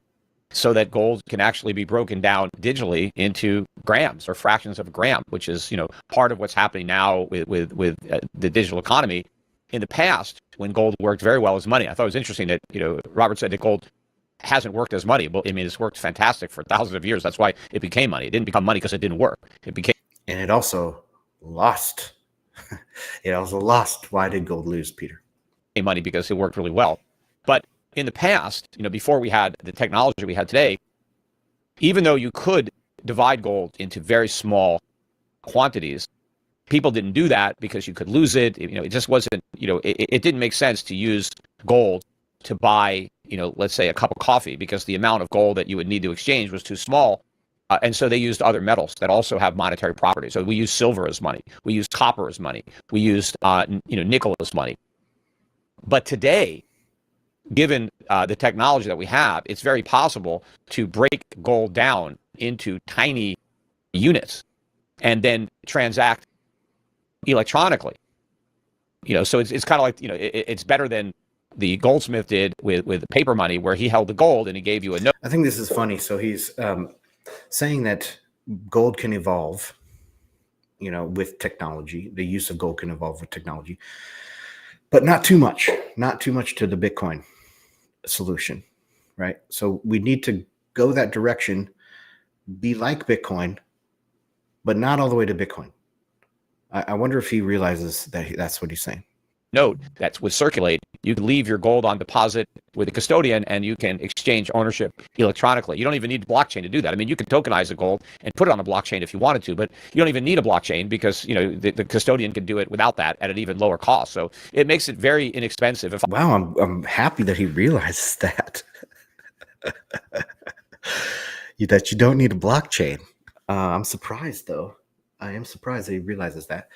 so that gold can actually be broken down digitally into grams or fractions of a gram, which is, part of what's happening now with the digital economy. In the past, when gold worked very well as money, I thought it was interesting that, Robert said that gold hasn't worked as money. Well, I mean, it's worked fantastic for thousands of years. That's why it became money. It didn't become money because it didn't work. And it also lost. It also lost. Why did gold lose, Peter? Money because it worked really well. But in the past, before we had the technology we had today, even though you could divide gold into very small quantities, people didn't do that because you could lose it. It just wasn't, it didn't make sense to use gold to buy, let's say a cup of coffee, because the amount of gold that you would need to exchange was too small. And so they used other metals that also have monetary properties. So we used silver as money. We used copper as money. We used, nickel as money. But today, given the technology that we have, it's very possible to break gold down into tiny units and then transact electronically. So it's kind of like, it's better than the goldsmith did with paper money, where he held the gold and he gave you a note. I think this is funny. So he's saying that gold can evolve, with technology. The use of gold can evolve with technology, but not too much to the Bitcoin solution, right? So we need to go that direction, be like Bitcoin, but not all the way to Bitcoin. I wonder if he realizes that that's what he's saying. Note that would circulate. You can leave your gold on deposit with a custodian and you can exchange ownership electronically. You don't even need blockchain to do that. I mean, you can tokenize the gold and put it on a blockchain if you wanted to, but you don't even need a blockchain because, the custodian can do it without that at an even lower cost. So it makes it very inexpensive. Wow, I'm happy that he realizes that. That you don't need a blockchain. I'm surprised, though. I am surprised that he realizes that.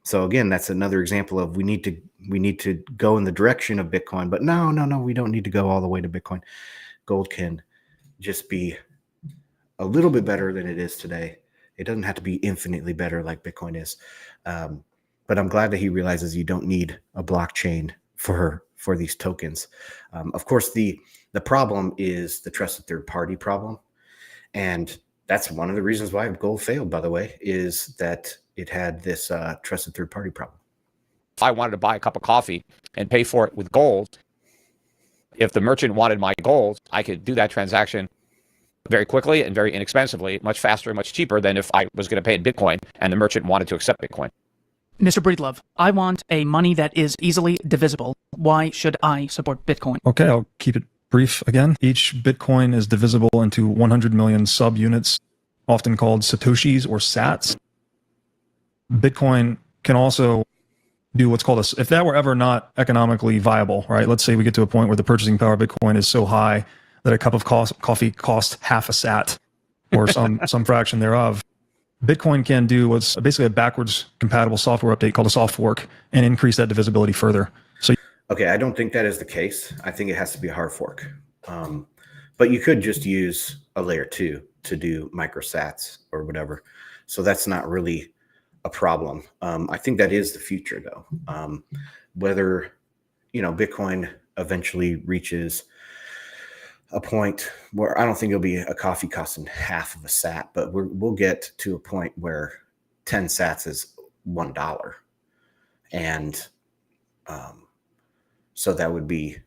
So again, that's another example of we need to go in the direction of Bitcoin, but no, we don't need to go all the way to Bitcoin. Gold can just be a little bit better than it is today. It doesn't have to be infinitely better like Bitcoin is. But I'm glad that he realizes you don't need a blockchain for these tokens. Of course, the problem is the trusted third party problem. And that's one of the reasons why gold failed, by the way, is that it had this trusted third party problem. If I wanted to buy a cup of coffee and pay for it with gold, if the merchant wanted my gold, I could do that transaction very quickly and very inexpensively, much faster and much cheaper than if I was going to pay in Bitcoin and the merchant wanted to accept Bitcoin. Mr. Breedlove, I want a money that is easily divisible. Why should I support Bitcoin? Okay, I'll keep it brief again. Each Bitcoin is divisible into 100 million subunits, often called Satoshis or sats. Bitcoin can also do what's called if that were ever not economically viable, right? Let's say we get to a point where the purchasing power of Bitcoin is so high that a cup of coffee costs half a sat or some fraction thereof. Bitcoin can do what's basically a backwards compatible software update called a soft fork and increase that divisibility further. So, okay, I don't think that is the case. I think it has to be a hard fork. But you could just use a layer 2 to do microsats or whatever. So that's not really a problem. I think that is the future, though. Whether Bitcoin eventually reaches a point where I don't think it'll be a coffee costing half of a sat, but we'll get to a point where 10 sats is $1, and so that would be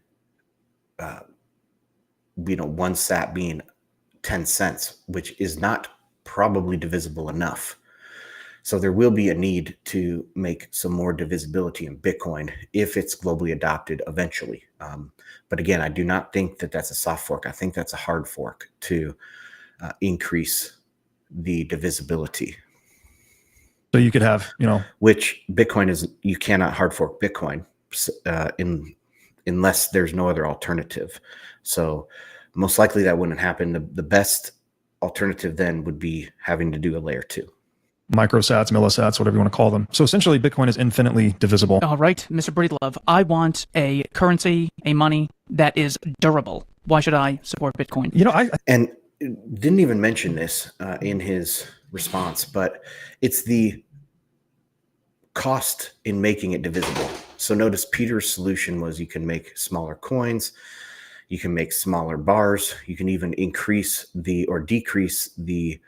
one sat being 10 cents, which is not probably divisible enough. So there will be a need to make some more divisibility in Bitcoin if it's globally adopted eventually. But again, I do not think that that's a soft fork. I think that's a hard fork to increase the divisibility. So you could have, which Bitcoin is, you cannot hard fork Bitcoin unless there's no other alternative. So most likely that wouldn't happen. The best alternative then would be having to do a layer 2. Microsats, millisats, whatever you want to call them. So essentially, Bitcoin is infinitely divisible. All right, Mr. Breedlove, I want a currency, a money that is durable. Why should I support Bitcoin? And didn't even mention this in his response, but it's the cost in making it divisible. So notice Peter's solution was you can make smaller coins. You can make smaller bars. You can even increase or decrease the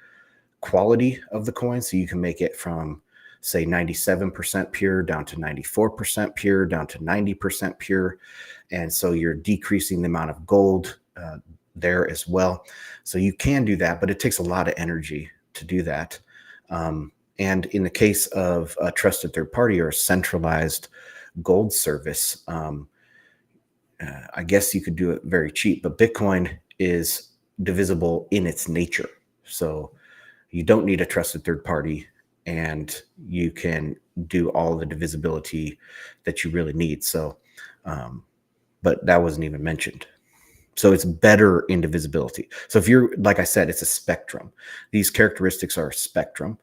quality of the coin. So you can make it from, say, 97% pure down to 94% pure, down to 90% pure. And so you're decreasing the amount of gold there as well. So you can do that, but it takes a lot of energy to do that. And in the case of a trusted third party or a centralized gold service, I guess you could do it very cheap, but Bitcoin is divisible in its nature. So you don't need a trusted third party, and you can do all the divisibility that you really need. So, but that wasn't even mentioned. So it's better in divisibility. So if you're, like I said, it's a spectrum. These characteristics are a spectrum.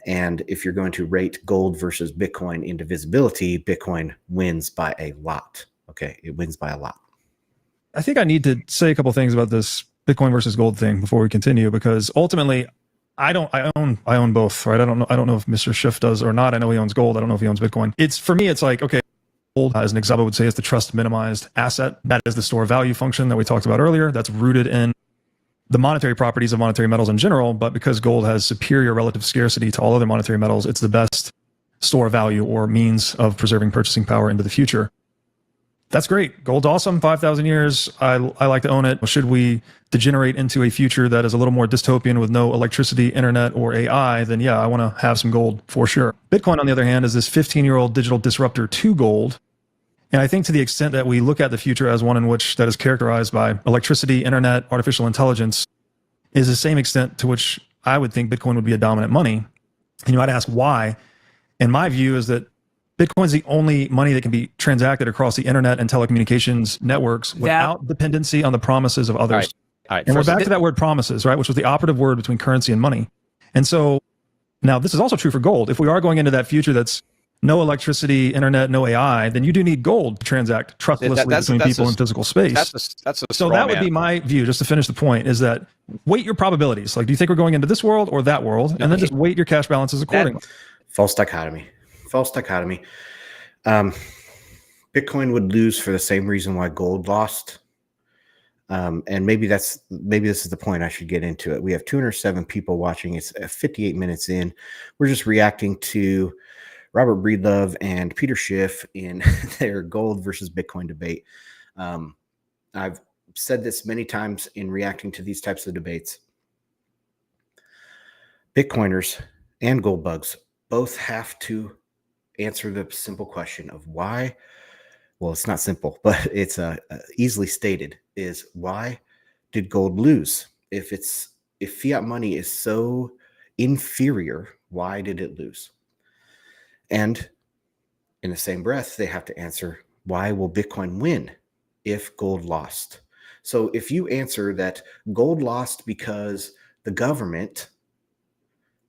And if you're going to rate gold versus Bitcoin in divisibility, Bitcoin wins by a lot. Okay, it wins by a lot. I think I need to say a couple of things about this Bitcoin versus gold thing before we continue, because ultimately I own both, right? I don't know if Mr. Schiff does or not. I know he owns gold. I don't know if he owns Bitcoin. For me, it's like, okay, gold, as an example would say, is the trust minimized asset. That is the store value function that we talked about earlier. That's rooted in the monetary properties of monetary metals in general. But because gold has superior relative scarcity to all other monetary metals, it's the best store value or means of preserving purchasing power into the future. That's great. Gold's awesome. 5,000 years. I like to own it. Should we degenerate into a future that is a little more dystopian with no electricity, internet, or AI, then yeah, I want to have some gold for sure. Bitcoin, on the other hand, is this 15-year-old digital disruptor to gold. And I think to the extent that we look at the future as one in which that is characterized by electricity, internet, artificial intelligence, is the same extent to which I would think Bitcoin would be a dominant money. And you might ask why. And my view is that Bitcoin is the only money that can be transacted across the internet and telecommunications networks without dependency on the promises of others. All right. And we're back to that word promises, right? Which was the operative word between currency and money. And so now this is also true for gold. If we are going into that future that's no electricity, internet, no AI, then you do need gold to transact trustlessly between people in physical space. So that would be my view, just to finish the point, is that weight your probabilities. Like, do you think we're going into this world or that world? And then just weight your cash balances accordingly. False dichotomy. Bitcoin would lose for the same reason why gold lost. And maybe this is the point I should get into it. We have 207 people watching. It's 58 minutes in. We're just reacting to Robert Breedlove and Peter Schiff in their gold versus Bitcoin debate. I've said this many times in reacting to these types of debates. Bitcoiners and gold bugs both have to answer the simple question of why. Well, it's not simple, but it's easily stated, is why did gold lose? If fiat money is so inferior, why did it lose? And in the same breath, they have to answer, why will Bitcoin win if gold lost? So if you answer that gold lost because the government,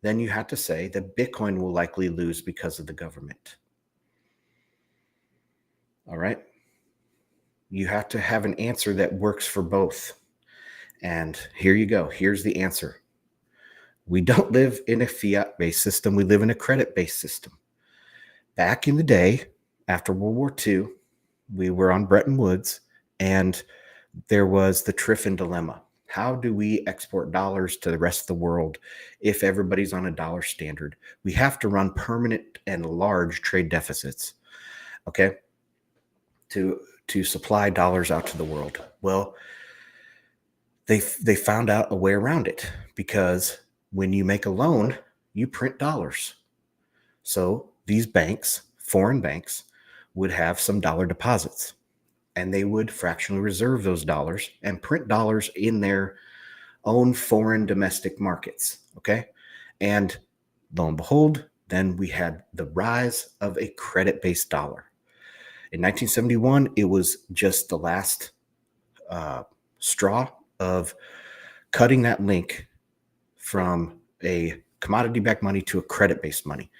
then you have to say that Bitcoin will likely lose because of the government. All right. You have to have an answer that works for both. And here you go. Here's the answer. We don't live in a fiat-based system. We live in a credit-based system. Back in the day, after World War II, we were on Bretton Woods, and there was the Triffin dilemma. How do we export dollars to the rest of the world if everybody's on a dollar standard? We have to run permanent and large trade deficits, okay, to supply dollars out to the world. Well, they found out a way around it, because when you make a loan, you print dollars. So these banks, foreign banks, would have some dollar deposits, and they would fractionally reserve those dollars and print dollars in their own foreign domestic markets. Okay. And lo and behold, then we had the rise of a credit-based dollar. In 1971, it was just the last straw of cutting that link from a commodity-backed money to a credit-based money.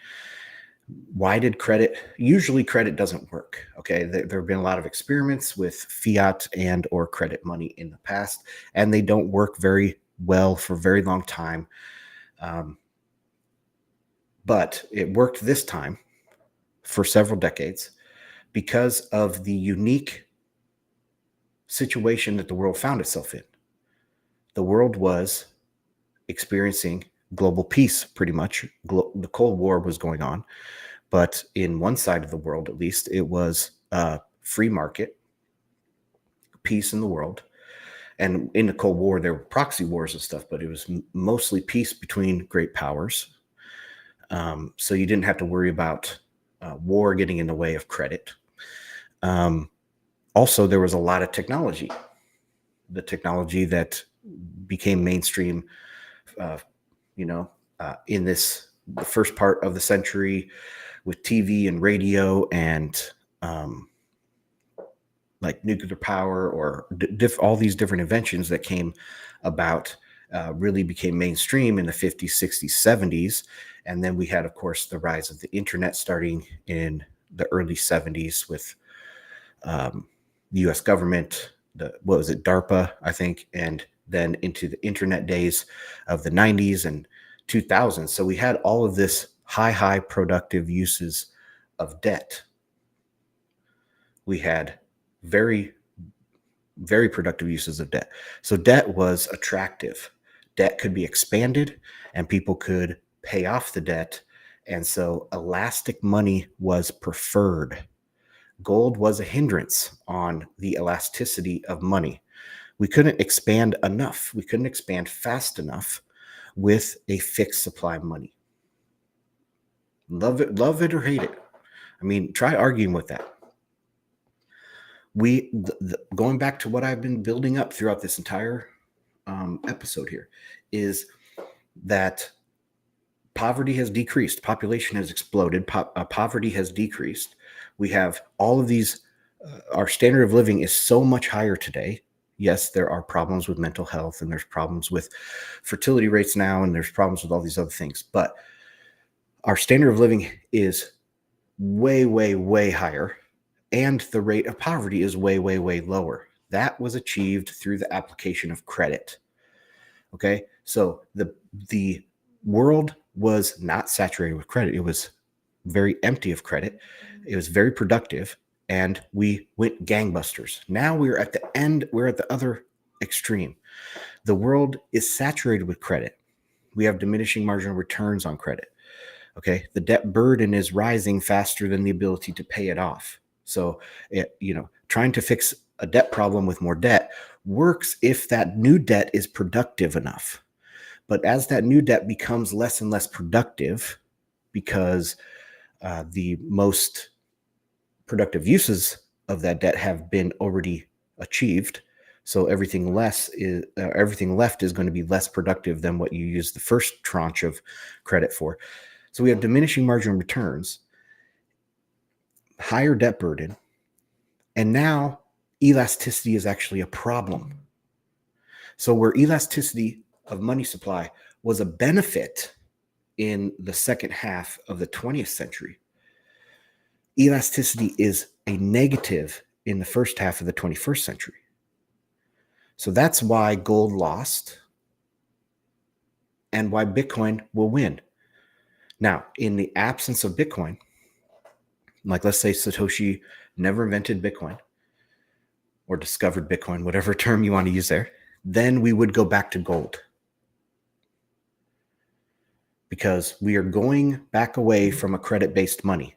Why did credit? Usually credit doesn't work. Okay. There have been a lot of experiments with fiat and or credit money in the past, and they don't work very well for a very long time. But it worked this time for several decades because of the unique situation that the world found itself in. The world was experiencing global peace, pretty much. The Cold War was going on, but in one side of the world, at least, it was free market, peace in the world. And in the Cold War, there were proxy wars and stuff, but it was mostly peace between great powers. So you didn't have to worry about war getting in the way of credit. Also, there was a lot of technology. The technology that became mainstream, in the first part of the century with TV and radio and like nuclear power or all these different inventions that came about really became mainstream in the 50s, 60s, 70s. And then we had, of course, the rise of the internet starting in the early 70s with the U.S. government, DARPA, I think, and then into the internet days of the 90s and 2000s. So we had all of this high productive uses of debt. We had very, very productive uses of debt. So debt was attractive. Debt could be expanded and people could pay off the debt. And so elastic money was preferred. Gold was a hindrance on the elasticity of money. We couldn't expand enough. We couldn't expand fast enough with a fixed supply of money. Love it or hate it. I mean, try arguing with that. Going back to what I've been building up throughout this entire episode here is that poverty has decreased. Population has exploded. Poverty has decreased. We have all of these. Our standard of living is so much higher today. Yes, there are problems with mental health and there's problems with fertility rates now and there's problems with all these other things. But our standard of living is way, way, way higher. And the rate of poverty is way, way, way lower. That was achieved through the application of credit. Okay, so the world was not saturated with credit. It was very empty of credit. It was very productive. And we went gangbusters. Now we're at the end. We're at the other extreme. The world is saturated with credit. We have diminishing marginal returns on credit. Okay, the debt burden is rising faster than the ability to pay it off. So, trying to fix a debt problem with more debt works if that new debt is productive enough. But as that new debt becomes less and less productive, because the most productive uses of that debt have been already achieved, so everything left is going to be less productive than what you used the first tranche of credit for. So we have diminishing marginal returns, higher debt burden, and now elasticity is actually a problem. So where elasticity of money supply was a benefit in the second half of the 20th century, elasticity is a negative in the first half of the 21st century. So that's why gold lost and why Bitcoin will win. Now, in the absence of Bitcoin, like let's say Satoshi never invented Bitcoin or discovered Bitcoin, whatever term you want to use there, then we would go back to gold. Because we are going back away from a credit-based money.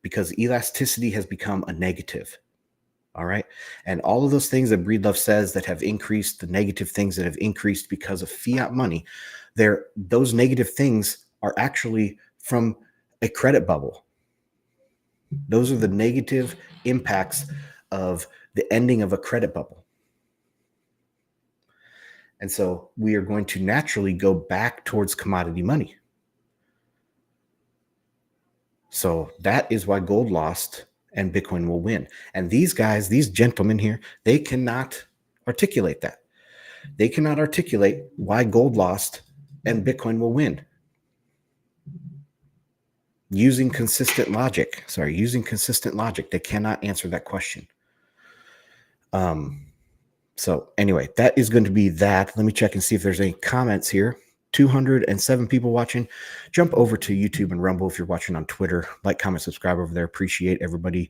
Because elasticity has become a negative. All right. And all of those things that Breedlove says that have increased, the negative things that have increased because of fiat money, those negative things are actually from a credit bubble. Those are the negative impacts of the ending of a credit bubble. And so we are going to naturally go back towards commodity money. So that is why gold lost and Bitcoin will win. And these guys, these gentlemen here, they cannot articulate that. They cannot articulate why gold lost and Bitcoin will win. Using consistent logic, they cannot answer that question. So anyway, that is going to be that. Let me check and see if there's any comments here. 207 people watching. Jump over to YouTube and Rumble if you're watching on Twitter. Like, comment, subscribe over there. Appreciate everybody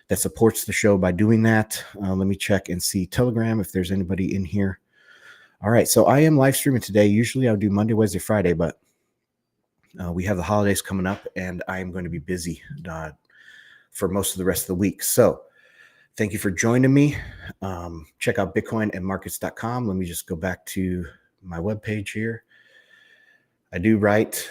that supports the show by doing that. Let me check and see Telegram if there's anybody in here. All right, so I am live streaming today. Usually I'll do Monday, Wednesday, Friday, but we have the holidays coming up, and I am going to be busy for most of the rest of the week. So thank you for joining me. Check out bitcoinandmarkets.com. Let me just go back to my webpage here. I do write.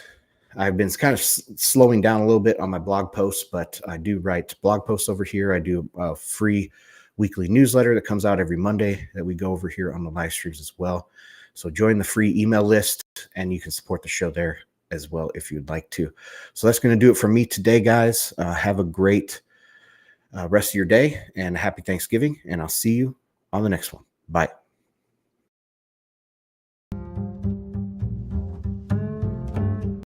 I've been kind of slowing down a little bit on my blog posts, but I do write blog posts over here. I do a free weekly newsletter that comes out every Monday that we go over here on the live streams as well. So join the free email list, and you can support the show there as well if you'd like to. So that's going to do it for me today, guys. Have a great rest of your day and happy Thanksgiving, and I'll see you on the next one. Bye.